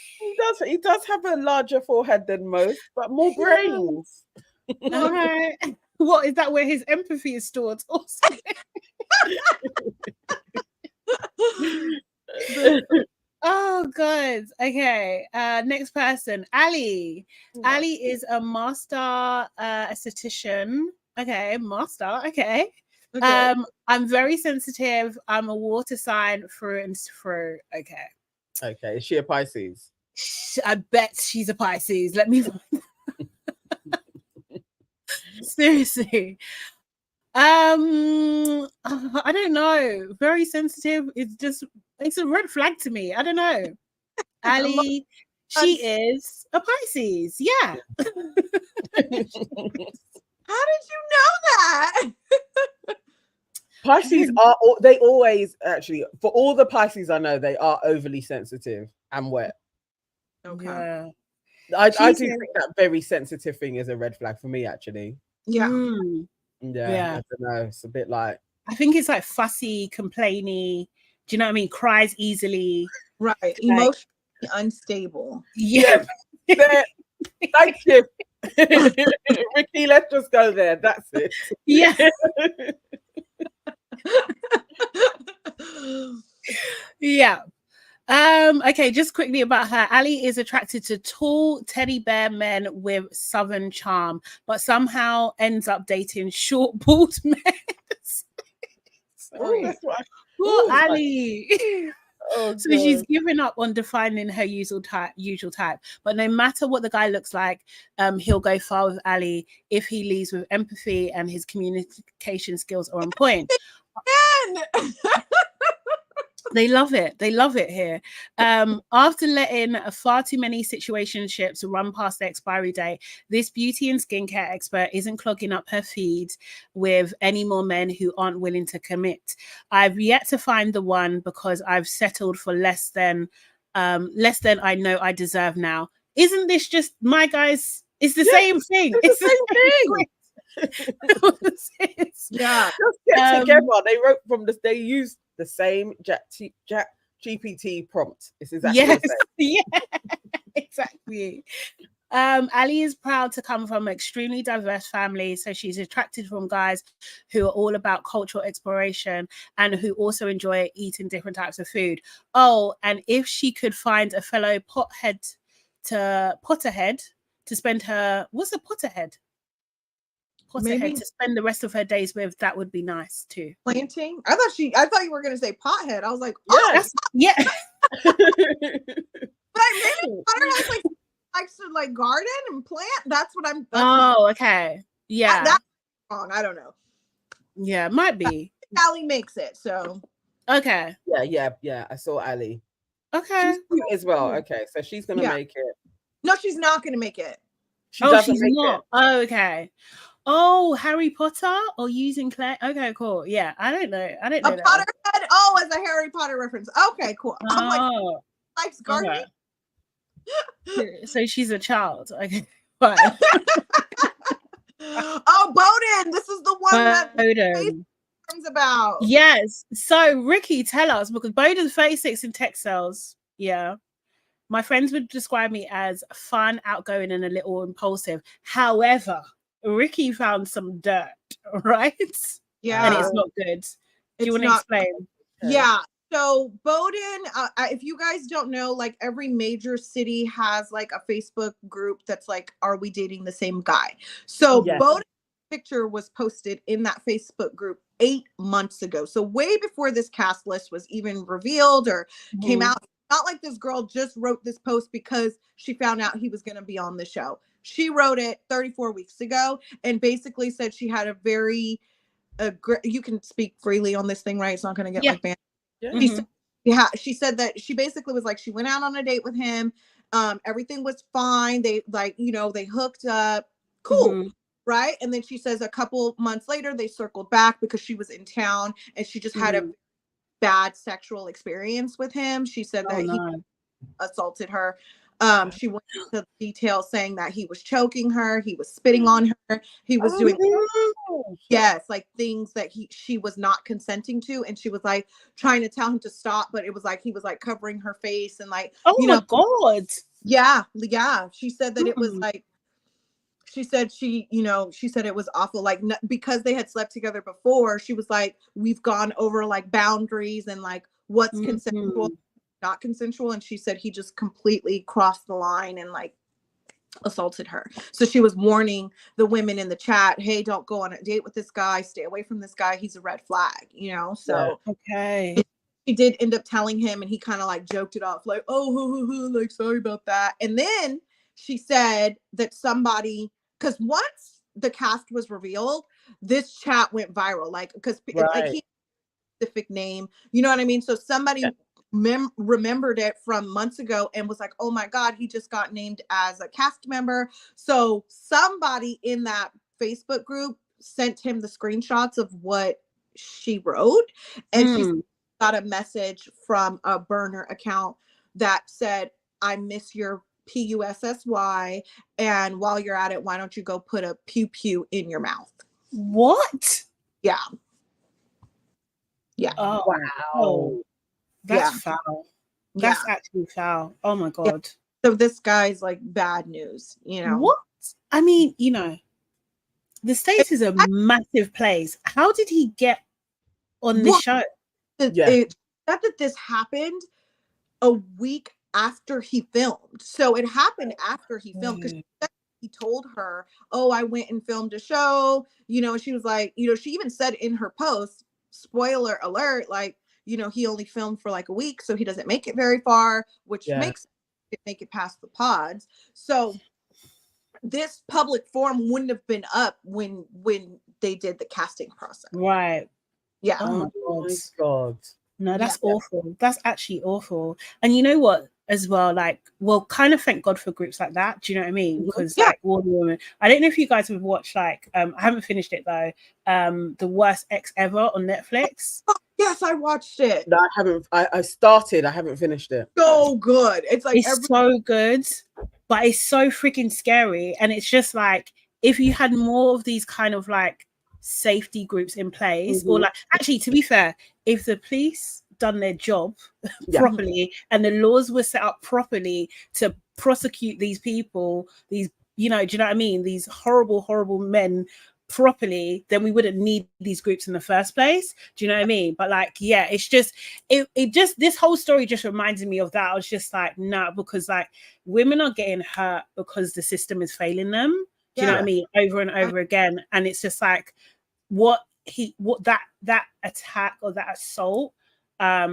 Speaker 2: He does have a larger forehead than most, but more brains.
Speaker 1: Okay. What is that? Where his empathy is stored? Also. Oh god. Okay. Next person, Ali. Ali is a master esthetician. Okay, master. Okay. I'm very sensitive. I'm a water sign through and through. Okay.
Speaker 2: Okay. Is she a Pisces?
Speaker 1: I bet she's a Pisces. Let me seriously. I don't know. Very sensitive. It's a red flag to me. I don't know. Ali, she is a Pisces. Yeah.
Speaker 3: How did you know that?
Speaker 2: Pisces they always actually, for all the Pisces I know, they are overly sensitive and wet.
Speaker 3: Okay.
Speaker 2: Yeah. I do think that very sensitive thing is a red flag for me, actually.
Speaker 3: Yeah.
Speaker 2: Yeah. I don't know. It's a bit like,
Speaker 1: I think it's like fussy, complainy. Do you know what I mean? Cries easily.
Speaker 3: Right. Emotionally unstable.
Speaker 1: Yeah.
Speaker 2: Thank you. Ricky, let's just go there. That's it.
Speaker 1: Yeah. Yeah. Okay, just quickly about her. Ali is attracted to tall teddy bear men with southern charm, but somehow ends up dating short bald men. Sorry. Poor Ali. So she's given up on defining her usual type. But no matter what the guy looks like, he'll go far with Ali if he leads with empathy and his communication skills are on point. They love it. They love it here. After letting far too many situationships run past the expiry date, this beauty and skincare expert isn't clogging up her feed with any more men who aren't willing to commit. I've yet to find the one because I've settled for less than I know I deserve now. Isn't this just my guys? It's the same thing.
Speaker 2: It's the same thing.
Speaker 3: Yeah.
Speaker 2: Just get together. They wrote from this. They used the same Chat GPT prompt. It's exactly the same.
Speaker 1: Yeah, exactly. Ali is proud to come from an extremely diverse family, so she's attracted from guys who are all about cultural exploration and who also enjoy eating different types of food. Oh, and if she could find a fellow Potterhead to spend her, what's a Potterhead? Potterhead to spend the rest of her days with, that would be nice too.
Speaker 3: Planting? I thought you were gonna say pothead. I was like,
Speaker 1: yeah.
Speaker 3: But maybe Potterhead likes to like garden and plant. That's what I'm.
Speaker 1: Okay. Yeah.
Speaker 3: That's wrong. I don't know.
Speaker 1: Yeah, might be.
Speaker 3: Ali makes it so.
Speaker 1: Okay.
Speaker 2: Yeah. I saw Ali.
Speaker 1: Okay.
Speaker 2: She's cute as well. Okay, so she's gonna make it.
Speaker 3: No, she's not gonna make it.
Speaker 2: She's not.
Speaker 1: Oh, okay. Oh, Harry Potter or using clay? Okay, cool. Yeah, I don't know.
Speaker 3: A Potterhead? Oh, as a Harry Potter reference. Okay, cool. I'm like, likes gardening.
Speaker 1: Okay. So she's a child. Okay, fine.
Speaker 3: Oh, Bowden. This is the one that about.
Speaker 1: Yes. So Ricky, tell us, because Bowden's 36 in textiles. Yeah. My friends would describe me as fun, outgoing, and a little impulsive. However, Ricky found some dirt, right?
Speaker 3: Yeah.
Speaker 1: And it's not good. Do you want to explain?
Speaker 3: Yeah. So Bowden, if you guys don't know, like every major city has like a Facebook group that's like, are we dating the same guy? So Bowden's picture was posted in that Facebook group 8 months ago. So way before this cast list was even revealed or came out. Not like this girl just wrote this post because she found out he was going to be on the show. She wrote it 34 weeks ago and basically said she had a very, you can speak freely on this thing, right? It's not going to get like banned. She said that she basically was like, she went out on a date with him. Everything was fine. They like, you know, they hooked up. Cool. Right. And then she says a couple months later, they circled back because she was in town and she just had a bad sexual experience with him. She said that he assaulted her. She went into details saying that he was choking her, he was spitting on her, he was doing like things that she was not consenting to, and she was like trying to tell him to stop, but it was like he was like covering her face and like
Speaker 1: my god.
Speaker 3: Yeah. She said that it was like she said it was awful, like because they had slept together before. She was like, we've gone over like boundaries and like what's consensual, not consensual. And she said he just completely crossed the line and like assaulted her. So she was warning the women in the chat, hey, don't go on a date with this guy, stay away from this guy, he's a red flag, you know. So she did end up telling him, and he kind of like joked it off like, oh, like sorry about that. And then she said that somebody, because once the cast was revealed, this chat went viral, like because like he specific name, you know what I mean? So somebody remembered it from months ago and was like, oh my god, he just got named as a cast member. So somebody in that Facebook group sent him the screenshots of what she wrote, and she got a message from a burner account that said, I miss your PUSSY, and while you're at it, why don't you go put a pew pew in your mouth?
Speaker 1: What?
Speaker 3: Yeah.
Speaker 1: Oh wow. That's foul. That's actually foul. Oh my god.
Speaker 3: So this guy's like bad news, you know.
Speaker 1: What? I mean, you know, the States is a massive place. How did he get on the show?
Speaker 3: That this happened a week after he filmed. So it happened after he filmed, because he told her, oh, I went and filmed a show, you know. She was like, you know, she even said in her post, spoiler alert, like, you know, he only filmed for like a week, so he doesn't make it very far, which makes it make it past the pods. So this public forum wouldn't have been up when they did the casting process.
Speaker 1: Right.
Speaker 3: Yeah.
Speaker 2: Oh my god.
Speaker 1: No, that's awful. That's actually awful. And you know what, as well, like, well, kind of thank God for groups like that. Do you know what I mean? Because like Wonder Woman, I don't know if you guys have watched like I haven't finished it though, The Worst Ex Ever on Netflix.
Speaker 3: Yes, I watched it.
Speaker 2: No, I haven't. I started. I haven't finished it.
Speaker 3: So good. It's like
Speaker 1: so good, but it's so freaking scary. And it's just like, if you had more of these kind of like safety groups in place, or like, actually, to be fair, if the police done their job properly and the laws were set up properly to prosecute these people, these, you know, do you know what I mean, these horrible men properly, then we wouldn't need these groups in the first place. Do you know what I mean? But like, yeah, it's just it just, this whole story just reminded me of that. I was just like, nah, because like women are getting hurt because the system is failing them. Do you know what I mean? Over and over again. And it's just like that attack or that assault, I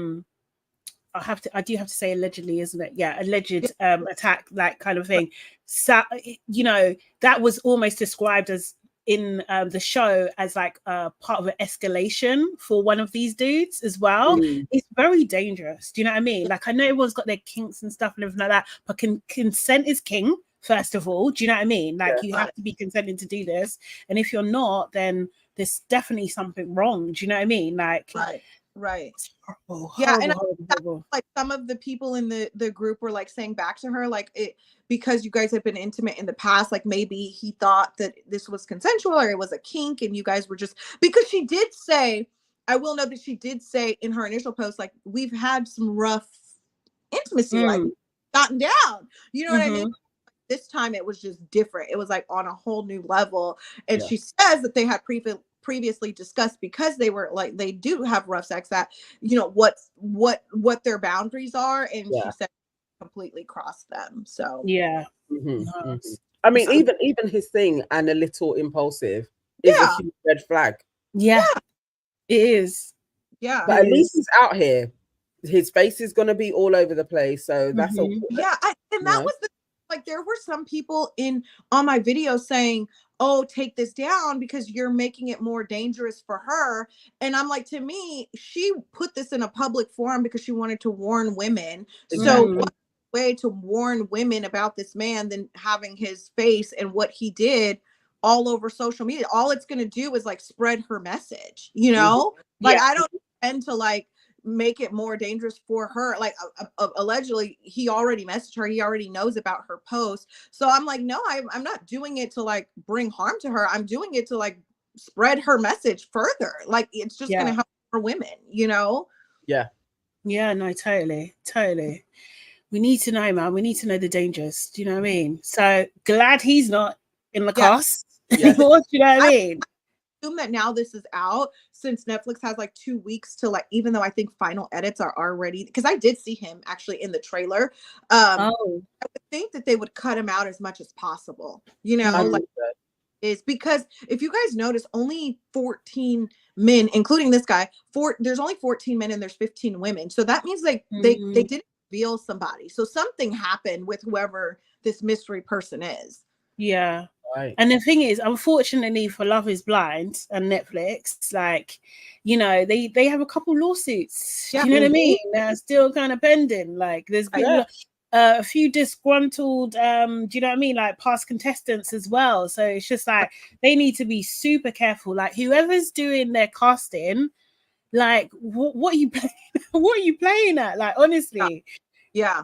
Speaker 1: do have to say allegedly, isn't it? Yeah, alleged attack, like kind of thing. So, you know, that was almost described as in the show as like part of an escalation for one of these dudes as well. It's very dangerous. Do you know what I mean? Like, I know everyone's got their kinks and stuff and everything like that, but consent is king, first of all. Do you know what I mean? Like, you have to be consenting to do this, and if you're not, then there's definitely something wrong. Do you know what I mean? Like,
Speaker 3: right.
Speaker 1: It's horrible,
Speaker 3: horrible. Like some of the people in the group were like saying back to her, like, it, because you guys have been intimate in the past, like maybe he thought that this was consensual or it was a kink, and you guys were just, because she did say I will note that she did say in her initial post, like, we've had some rough intimacy, like gotten down. You know what I mean? This time it was just different. It was like on a whole new level. And she says that they had previously discussed, because they were like, they do have rough sex, that, you know, what their boundaries are. And she said completely crossed them. So
Speaker 2: I mean, even his thing and a little impulsive is a huge red flag.
Speaker 1: Yeah, it is.
Speaker 3: Yeah,
Speaker 2: but at least he's out here. His face is going to be all over the place, so that's all.
Speaker 3: Yeah, and that was the, like, there were some people on my video saying, oh, take this down because you're making it more dangerous for her. And I'm like, to me, she put this in a public forum because she wanted to warn women. So what way to warn women about this man than having his face and what he did all over social media? All it's going to do is like spread her message, you know? Like, I don't intend to like make it more dangerous for her. Like, allegedly he already messaged her, he already knows about her post. So I'm like, no, I'm not doing it to like bring harm to her. I'm doing it to like spread her message further. Like, it's just gonna help for women, you know?
Speaker 1: No, totally. We need to know, man. We need to know the dangers. Do you know what I mean? So glad he's not in the cast anymore. Do you know what I mean?
Speaker 3: Assume that now this is out, since Netflix has like 2 weeks to, like, even though I think final edits are already, because I did see him actually in the trailer. I would think that they would cut him out as much as possible, you know, like, is because if you guys notice, only 14 men, including this guy, there's only 14 men and there's 15 women. So that means like they didn't reveal somebody. So something happened with whoever this mystery person is.
Speaker 1: Yeah. Right. And the thing is, unfortunately for Love is Blind and Netflix, like, you know, they have a couple lawsuits. Do you know what I mean? They're still kind of pending. Like, there's been a few disgruntled, do you know what I mean? Like, past contestants as well. So it's just like, they need to be super careful. Like, whoever's doing their casting, like, what are you playing? What are you playing at? Like, honestly.
Speaker 3: Yeah.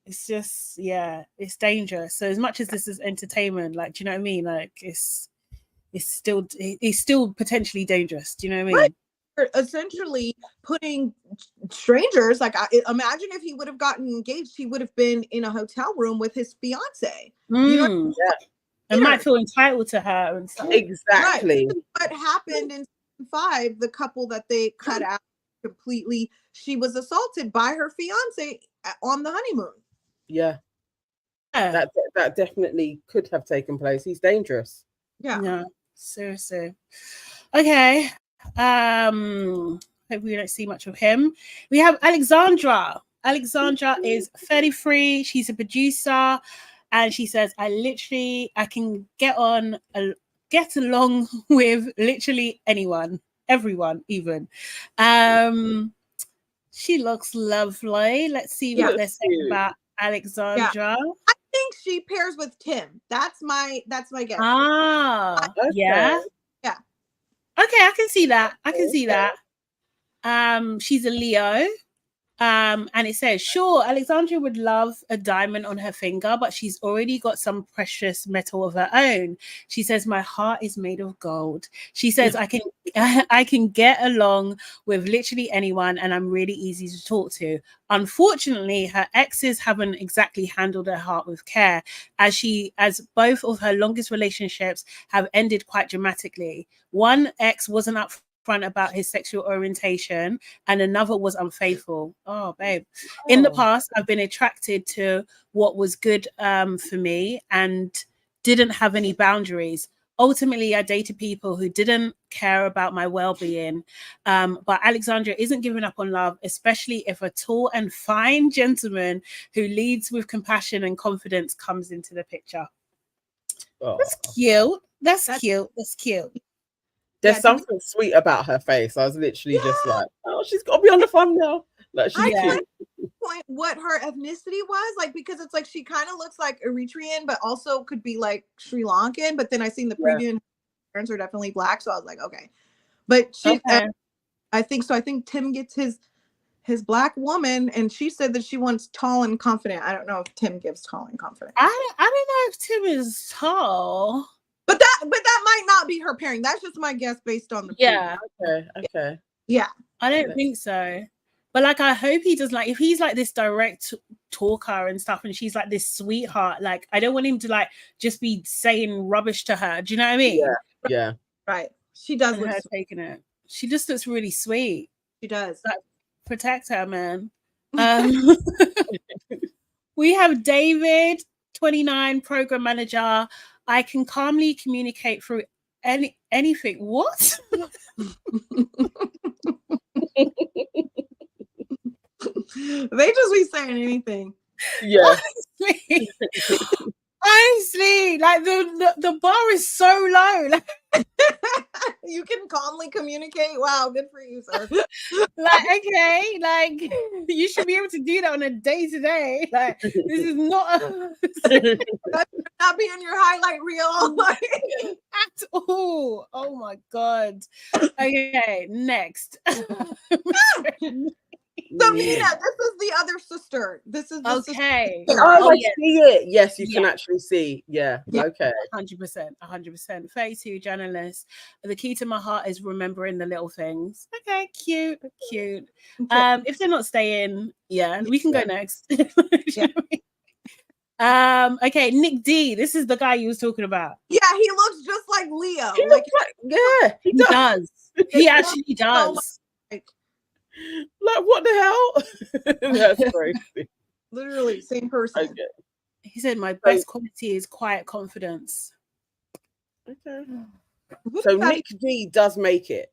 Speaker 1: It's just, it's dangerous. So as much as this is entertainment, like, do you know what I mean? Like, it's still potentially dangerous. Do you know what I mean?
Speaker 3: Right. Essentially putting strangers, like, imagine if he would have gotten engaged, he would have been in a hotel room with his fiance. You know,
Speaker 1: and might feel entitled to her and stuff.
Speaker 2: Exactly.
Speaker 3: Right. What happened in season 5? The couple that they cut out completely. She was assaulted by her fiance on the honeymoon.
Speaker 2: Yeah. That definitely could have taken place. He's dangerous.
Speaker 1: Yeah. Seriously. Okay. Hope we don't see much of him. We have Alexandra. Alexandra is 33. She's a producer, and she says, I can get along with literally anyone, everyone, even. She looks lovely. Let's see what they're saying about Alexandra.
Speaker 3: I think she pairs with Tim. That's my guess.
Speaker 1: Okay. I can see that. She's a Leo. And it says, sure, Alexandra would love a diamond on her finger, but she's already got some precious metal of her own. She says, my heart is made of gold. She says, I can get along with literally anyone, and I'm really easy to talk to. Unfortunately, her exes haven't exactly handled her heart with care, as both of her longest relationships have ended quite dramatically. One ex wasn't up front about his sexual orientation, and another was unfaithful. Oh, babe. In the past, I've been attracted to what was good for me and didn't have any boundaries. Ultimately, I dated people who didn't care about my well-being. But Alexandra isn't giving up on love, especially if a tall and fine gentleman who leads with compassion and confidence comes into the picture. That's cute. That's cute.
Speaker 2: There's something sweet about her face. I was literally just like, oh, she's got to be on the thumbnail. Like, she's cute.
Speaker 3: Point what her ethnicity was, like, because it's like she kind of looks like Eritrean, but also could be like Sri Lankan. But then I seen the preview and her parents are definitely black, so I was like, okay. But she, I think so. I think Tim gets his black woman, and she said that she wants tall and confident. I don't know if Tim gives tall and confident.
Speaker 1: I don't know if Tim is tall.
Speaker 3: But that might not be her pairing. That's just my guess based on the
Speaker 2: preview. Okay.
Speaker 3: Yeah.
Speaker 1: I don't think so. But like, I hope he does, like, if he's like this direct talker and stuff, and she's like this sweetheart, like, I don't want him to like just be saying rubbish to her. Do you know what I mean?
Speaker 2: Yeah.
Speaker 3: Right. She does
Speaker 1: And
Speaker 3: look
Speaker 1: her
Speaker 3: sweet.
Speaker 1: taking it. She just looks really sweet.
Speaker 3: She does.
Speaker 1: Like, protect her, man. We have David, 29, program manager. I can calmly communicate through anything. What?
Speaker 3: They just be saying anything.
Speaker 2: Yeah.
Speaker 1: Honestly, like the bar is so low. Like,
Speaker 3: you can calmly communicate. Wow, good for you, sir.
Speaker 1: like, okay, like you should be able to do that on a day-to-day. Like, this is not
Speaker 3: That should not be in your highlight reel.
Speaker 1: at all. Oh my god. Okay, next.
Speaker 3: Samina, this is the other sister. This is the
Speaker 1: okay.
Speaker 3: sister.
Speaker 2: Oh, I
Speaker 1: yes.
Speaker 2: see it. Yes, you can actually see. Yeah. Okay.
Speaker 1: 100%. 32 journalists. The key to my heart is remembering the little things. Okay, cute.
Speaker 3: Okay.
Speaker 1: If they're not staying, we can go next. Okay, Nick D. This is the guy you was talking about.
Speaker 3: Yeah, he looks just like Leo.
Speaker 2: He looks like,
Speaker 1: He does. He actually does.
Speaker 2: Like, what the hell? That's crazy.
Speaker 3: Literally, same person.
Speaker 2: Okay.
Speaker 1: He said, my best quality is quiet confidence.
Speaker 2: Okay. So Nick D does make it.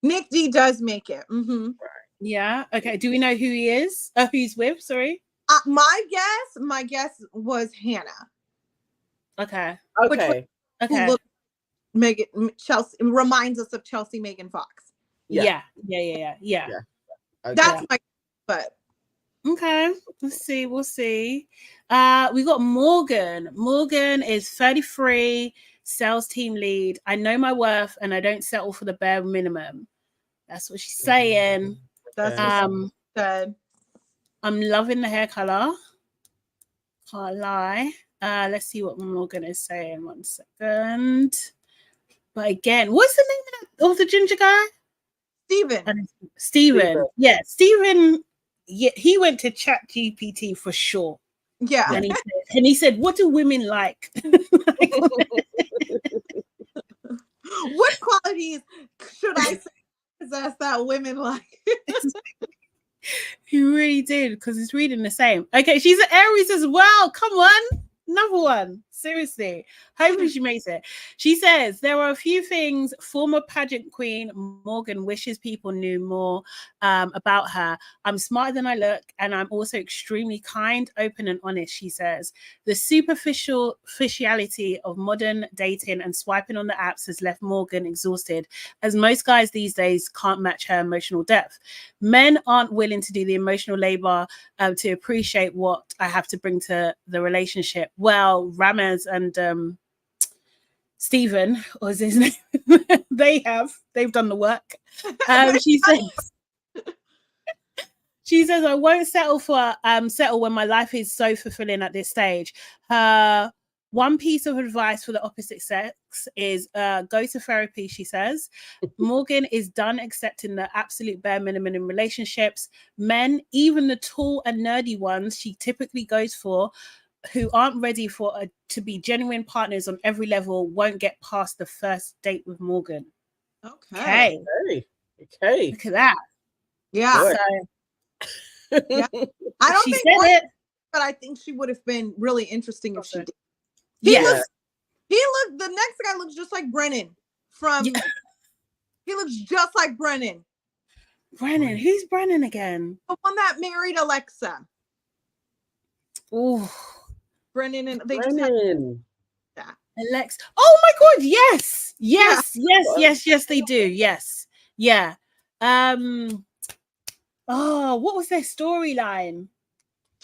Speaker 3: Nick D does make it. Mm-hmm.
Speaker 2: Right.
Speaker 1: Yeah. Okay. Do we know who he is? Who he's with? Sorry.
Speaker 3: My guess was Hannah.
Speaker 1: Okay.
Speaker 2: Okay.
Speaker 1: Okay.
Speaker 3: Look, Megan Chelsea reminds us of Chelsea Megan Fox.
Speaker 1: Yeah.
Speaker 2: Okay.
Speaker 3: That's my but
Speaker 1: Okay. Let's see. We'll see. We got Morgan. Morgan is 33, sales team lead. I know my worth and I don't settle for the bare minimum. That's what she's saying.
Speaker 3: That's what she said.
Speaker 1: I'm loving the hair color. Can't lie. Let's see what Morgan is saying. 1 second. But again, what's the name of the ginger guy? Steven. Yeah, Steven. Yeah, he went to ChatGPT for sure.
Speaker 3: Yeah.
Speaker 1: And he said, what do women like?
Speaker 3: What qualities should I possess that women like?
Speaker 1: He really did, because he's reading the same. Okay, she's an Aries as well. Come on. Number one. Seriously. Hopefully she makes it. She says, there are a few things former pageant queen Morgan wishes people knew more about her. I'm smarter than I look, and I'm also extremely kind, open, and honest, she says. The superficiality of modern dating and swiping on the apps has left Morgan exhausted, as most guys these days can't match her emotional depth. Men aren't willing to do the emotional labor to appreciate what I have to bring to the relationship. Well, Ramsay and Stephen, or is his name? they've done the work. She says, I won't settle when my life is so fulfilling at this stage. One piece of advice for the opposite sex is go to therapy, she says. Morgan is done accepting the absolute bare minimum in relationships. Men, even the tall and nerdy ones she typically goes for, who aren't ready to be genuine partners on every level, won't get past the first date with Morgan. Okay. Look at that.
Speaker 3: Yeah. Yeah. I don't think it, but I think she would have been really interesting if she did. The next guy looks just like Brennan he looks just like Brennan.
Speaker 1: Brennan, who's Brennan again?
Speaker 3: The one that married Alexa.
Speaker 1: Oh,
Speaker 3: Brennan and
Speaker 2: Brennan.
Speaker 1: Alexa. Oh my god, yes, they do. Yes. Yeah. Oh, what was their storyline?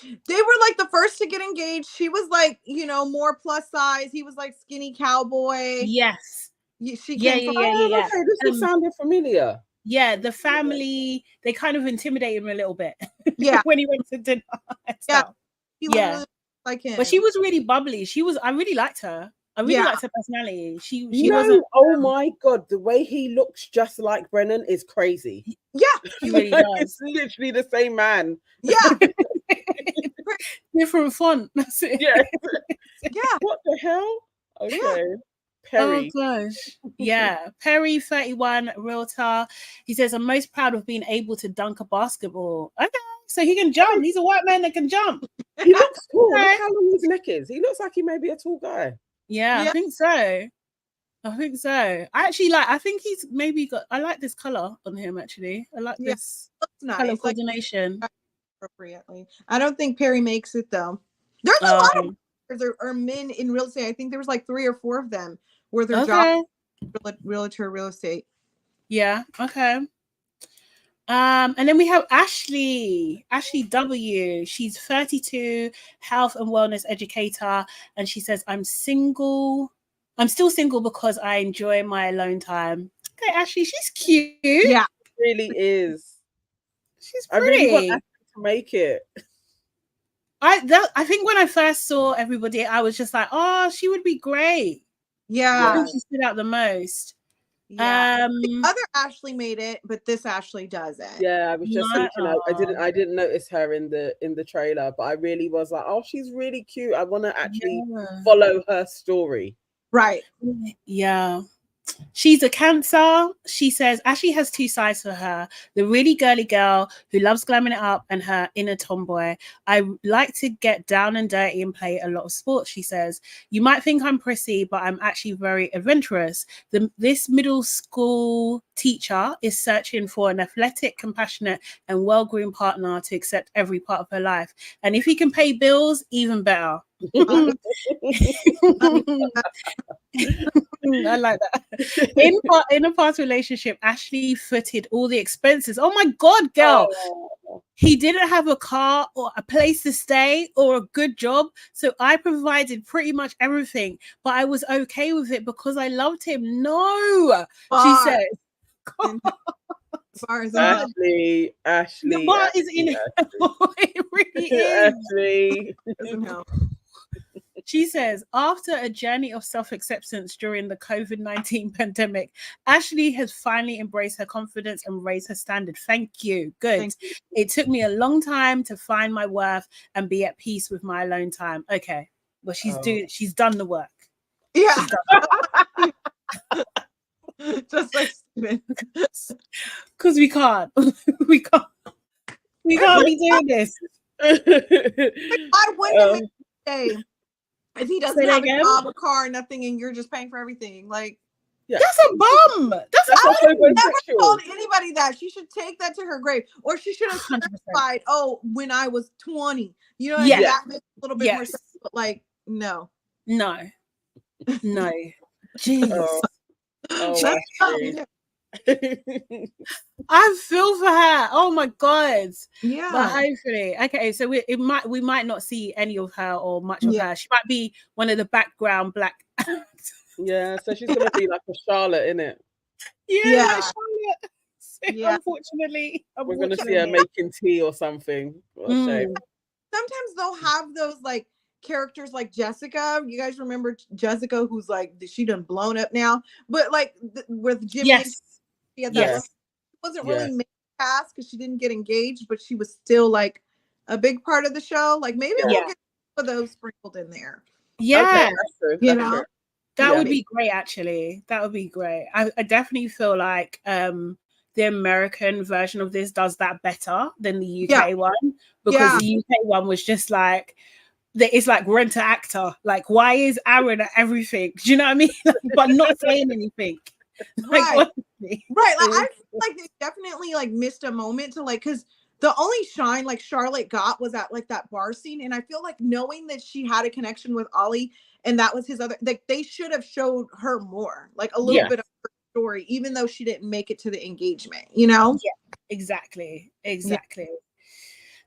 Speaker 3: They were like the first to get engaged. She was like, more plus size. He was like skinny cowboy.
Speaker 1: Yes.
Speaker 3: Okay,
Speaker 2: this sounded familiar.
Speaker 1: Yeah, the family, they kind of intimidated him a little bit.
Speaker 3: Yeah.
Speaker 1: When he went to dinner.
Speaker 3: Yeah. Like him.
Speaker 1: But she was really bubbly. I really liked her. I really liked her personality. She
Speaker 2: no,
Speaker 1: wasn't.
Speaker 2: Oh my god, the way he looks just like Brennan is crazy.
Speaker 3: Yeah,
Speaker 1: he really
Speaker 2: Like,
Speaker 1: does.
Speaker 2: it's literally the same man.
Speaker 3: Yeah,
Speaker 1: Different font. That's it.
Speaker 2: Yeah.
Speaker 3: yeah.
Speaker 2: What the hell? Okay.
Speaker 3: Yeah.
Speaker 2: Perry.
Speaker 1: Oh gosh. Yeah. Perry 31 realtor. He says, I'm most proud of being able to dunk a basketball. Okay. So he can jump. He's a white man that can jump.
Speaker 2: He looks tall.
Speaker 1: Okay.
Speaker 2: Look how long his neck is. He looks like he may be a tall guy.
Speaker 1: Yeah, I think so. I think he's maybe got, I like this color on him actually. I like this color coordination.
Speaker 3: Like, appropriately. I don't think Perry makes it though. There's a lot of there are men in real estate. I think there was like 3 or 4 of them where their job realtor real estate.
Speaker 1: Yeah, okay. And then we have Ashley W. She's 32, health and wellness educator, and she says, I'm still single because I enjoy my alone time. Okay, Ashley, she's cute.
Speaker 3: Yeah,
Speaker 2: she really is.
Speaker 1: She's pretty.
Speaker 2: I really want Ashley to make it.
Speaker 1: I think when I first saw everybody, I was just like, oh, she would be great.
Speaker 3: Yeah.
Speaker 1: I think she stood out the most.
Speaker 3: Yeah. The other Ashley made it, but this Ashley doesn't.
Speaker 2: Yeah, I was just thinking I didn't notice her in the trailer, but I really was like, oh, she's really cute. I want to actually follow her story.
Speaker 3: Right.
Speaker 1: Yeah. She's a Cancer. She says Ashley has 2 sides for her: the really girly girl who loves glamming it up and her inner tomboy. I like to get down and dirty and play a lot of sports. She says, you might think I'm prissy, but I'm actually very adventurous. This middle school teacher is searching for an athletic, compassionate and well-groomed partner to accept every part of her life, and if he can pay bills, even better. I like that. In a past relationship, Ashley footed all the expenses. Oh my god, girl. He didn't have a car or a place to stay or a good job, so I provided pretty much everything, but I was okay with it because I loved him. No, she says.
Speaker 2: Ashley.
Speaker 1: The bar is in it. It really is.
Speaker 2: Ashley.
Speaker 3: Doesn't help.
Speaker 1: She says, after a journey of self-acceptance during the COVID-19 pandemic, Ashley has finally embraced her confidence and raised her standard. Thank you. Good. Thank you. It took me a long time to find my worth and be at peace with my alone time. Okay. Well, she's done the work.
Speaker 3: Yeah. Just like because
Speaker 1: we can't. We can't be doing this.
Speaker 3: I wouldn't say if he doesn't have a job, a car, nothing, and you're just paying for everything. Like,
Speaker 1: that's a bum.
Speaker 3: I would never told anybody that. She should take that to her grave, or she should have specified, "Oh, when I was 20." You know, that makes a little bit more sense. But like, no.
Speaker 1: Jeez. I feel for her. Oh my god.
Speaker 3: Yeah.
Speaker 1: But hopefully, okay. So we might not see any of her or much of her. She might be one of the background black.
Speaker 2: Yeah. So she's gonna be like a Charlotte, innit?
Speaker 1: Yeah. Like Charlotte. So unfortunately,
Speaker 2: we're gonna see her making tea or something. What a shame.
Speaker 3: Sometimes they'll have those like characters like Jessica. You guys remember Jessica, who's like she done blown up now, but like with Jimmy. Wasn't really made past because she didn't get engaged, but she was still like a big part of the show. Like maybe we'll get some of those sprinkled in there.
Speaker 1: Yeah,
Speaker 2: okay,
Speaker 1: that would be great. Actually, that would be great. I definitely feel like the American version of this does that better than the UK one, because the UK one was just like it's like rent a actor. Like, why is Aaron at everything? Do you know what I mean? But not saying anything.
Speaker 3: Right. Like I feel like they definitely like missed a moment to like, because the only shine like Charlotte got was at like that bar scene, and I feel like knowing that she had a connection with Ollie and that was his other, like they should have showed her more, like a little bit of her story, even though she didn't make it to the engagement. You know?
Speaker 1: Yeah, exactly. Yeah.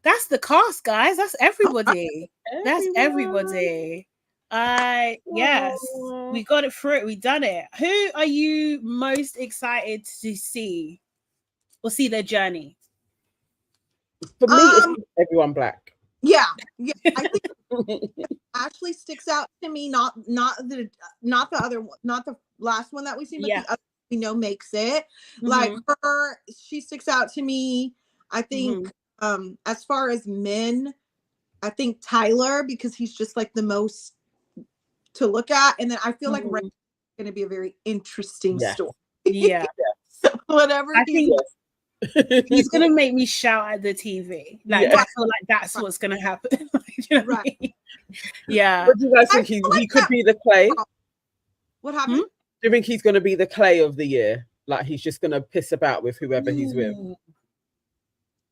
Speaker 1: That's the cast, guys. That's everybody. That's everybody. Yes, we got it through. We done it. Who are you most excited to see or see their journey?
Speaker 2: For me, it's everyone black.
Speaker 3: Yeah. I think Ashley sticks sticks out to me. Not the other one, not the last one that we seen, but the other we know makes it. Like her, she sticks out to me. I think as far as men, I think Tyler, because he's just like the most to look at, and then I feel like Raymond is going to be a very interesting story.
Speaker 1: Yeah.
Speaker 3: Whatever.
Speaker 1: I think he's gonna make me shout at the TV. Like I feel like that's what's gonna happen. You know what I mean? Yeah.
Speaker 2: What do you guys think? He could be the Clay.
Speaker 3: What happened?
Speaker 2: Do you think he's gonna be the Clay of the year? Like he's just gonna piss about with whoever he's with?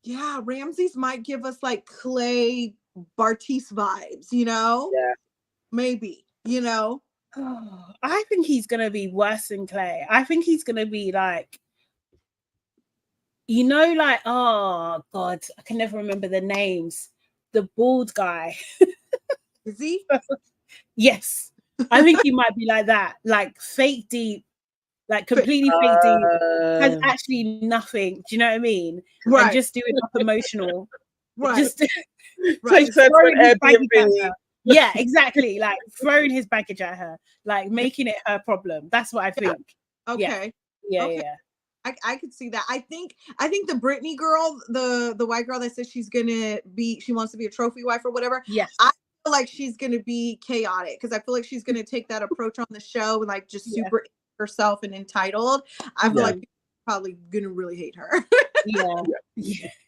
Speaker 3: Yeah, Ramsey's might give us like Clay Bartice vibes, you know?
Speaker 2: Yeah.
Speaker 3: Maybe, you know.
Speaker 1: Oh, I think he's gonna be worse than Clay. I think he's gonna be like, you know, like, oh God, I can never remember the names. The bald guy.
Speaker 3: Is he?
Speaker 1: Yes. I think he might be like that, like fake deep, like completely fake deep, has actually nothing. Do you know what I mean?
Speaker 3: Right.
Speaker 1: And just doing up emotional.
Speaker 3: Right.
Speaker 1: Just
Speaker 2: Takes her to an Airbnb.
Speaker 1: Yeah, exactly. Like throwing his baggage at her, like making it her problem. That's what I think.
Speaker 3: Okay.
Speaker 1: Yeah.
Speaker 3: Okay.
Speaker 1: Yeah.
Speaker 3: I could see that. I think the Brittany girl, the white girl that says she wants to be a trophy wife or whatever.
Speaker 1: Yes.
Speaker 3: I feel like she's gonna be chaotic because I feel like she's gonna take that approach on the show and like just super herself and entitled. I feel like people are probably gonna really hate her.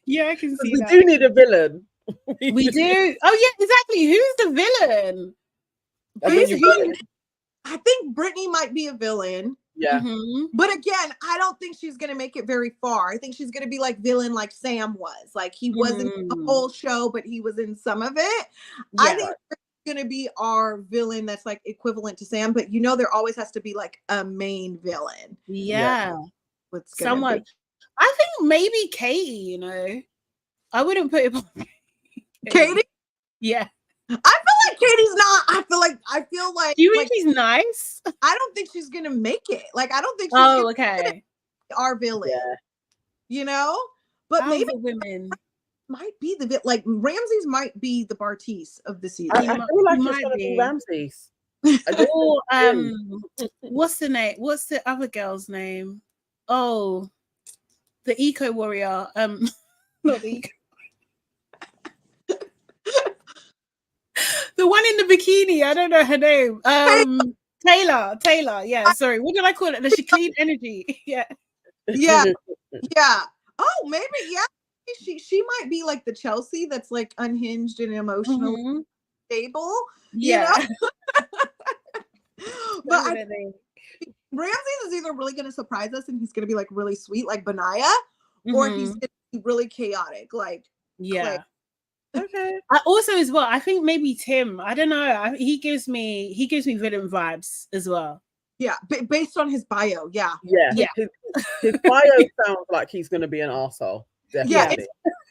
Speaker 1: Yeah, I can see
Speaker 2: we
Speaker 1: that.
Speaker 2: do need a villain.
Speaker 1: We do. Oh yeah, exactly. Who's the villain?
Speaker 3: I think Brittany might be a villain.
Speaker 2: Yeah.
Speaker 3: But again, I don't think she's going to make it very far. I think she's going to be like villain like Sam was. Like he wasn't the whole show, but he was in some of it. Yeah. I think she's going to be our villain that's like equivalent to Sam, but you know there always has to be like a main villain.
Speaker 1: Yeah.
Speaker 3: What's
Speaker 1: someone? I think maybe Katie, you know. I wouldn't put it on
Speaker 3: Katie?
Speaker 1: Yeah.
Speaker 3: I feel like Katie's not. I feel like.
Speaker 1: Do you think she's nice?
Speaker 3: I don't think she's gonna make it. Like I don't think she's
Speaker 1: gonna
Speaker 3: be our villain. Yeah. You know, but maybe
Speaker 1: women
Speaker 3: might be the like Ramsey's might be the Bartice of the season.
Speaker 2: I feel like it's gonna be Ramsay's.
Speaker 1: What's the name? What's the other girl's name? Oh, the eco warrior. Not the eco. The one in the bikini, I don't know her name. Taylor. Yeah, sorry. What did I call it? Does she clean energy? Yeah.
Speaker 3: Oh, maybe she might be like the Chelsea that's like unhinged and emotionally stable.
Speaker 1: Yeah.
Speaker 3: You know? But Ramsey is either really going to surprise us and he's going to be like really sweet like Benaya, or he's going to be really chaotic like Clay.
Speaker 2: Okay.
Speaker 1: I also as well, I think maybe Tim. I don't know. He gives me villain vibes as well.
Speaker 3: Yeah, based on his bio. Yeah.
Speaker 2: His bio sounds like he's going to be an arsehole. Definitely.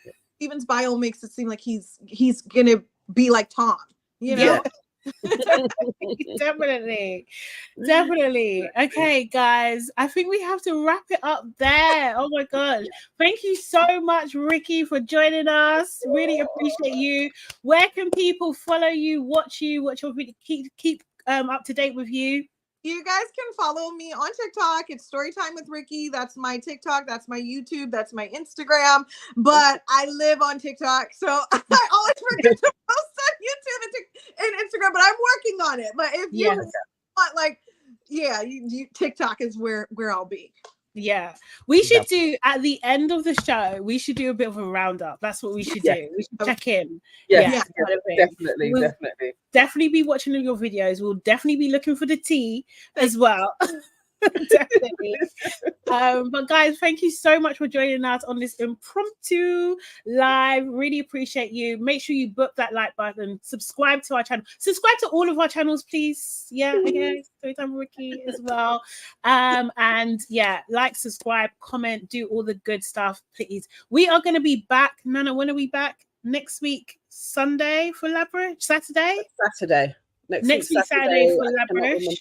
Speaker 3: Yeah. Steven's bio makes it seem like he's going to be like Tom. You know.
Speaker 1: Yeah. Definitely. Okay, guys, I think we have to wrap it up there. Oh my gosh, thank you so much, Ricky, for joining us. Really appreciate you. Where can people follow you, watch your video, keep up to date with you?
Speaker 3: You guys can follow me on TikTok. It's Storytime with Ricky. That's my TikTok. That's my YouTube. That's my Instagram. But I live on TikTok, so I always forget to post on YouTube and Instagram. But I'm working on it. But if you want, like, TikTok is where I'll be.
Speaker 1: Yeah, we should do at the end of the show. We should do a bit of a roundup. That's what we should do. We should check in. Definitely be watching your videos. We'll definitely be looking for the tea as well. Definitely. But guys, thank you so much for joining us on this impromptu live. Really appreciate you. Make sure you book that like button, subscribe to our channel, subscribe to all of our channels, please. Storytime Ricky as well. And like, subscribe, comment, do all the good stuff, please. We are going to be back. Nana, when are we back? Next week Sunday for LABRISH? Saturday. Next week Saturday for LABRISH.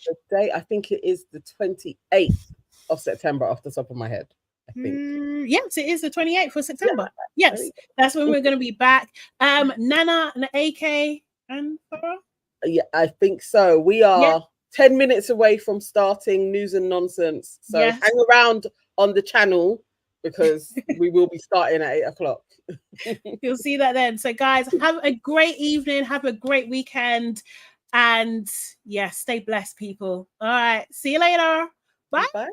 Speaker 2: I think it is the 28th of September off the top of my head. I think.
Speaker 1: Yes, it is the 28th of September. Yes, that's when we're going to be back. Nana and AK and Farah.
Speaker 2: Yeah, I think so. We are 10 minutes away from starting News and Nonsense. So hang around on the channel because we will be starting at 8 o'clock.
Speaker 1: You'll see that then. So guys, have a great evening. Have a great weekend. And stay blessed, people. All right. See you later. Bye.
Speaker 2: Bye.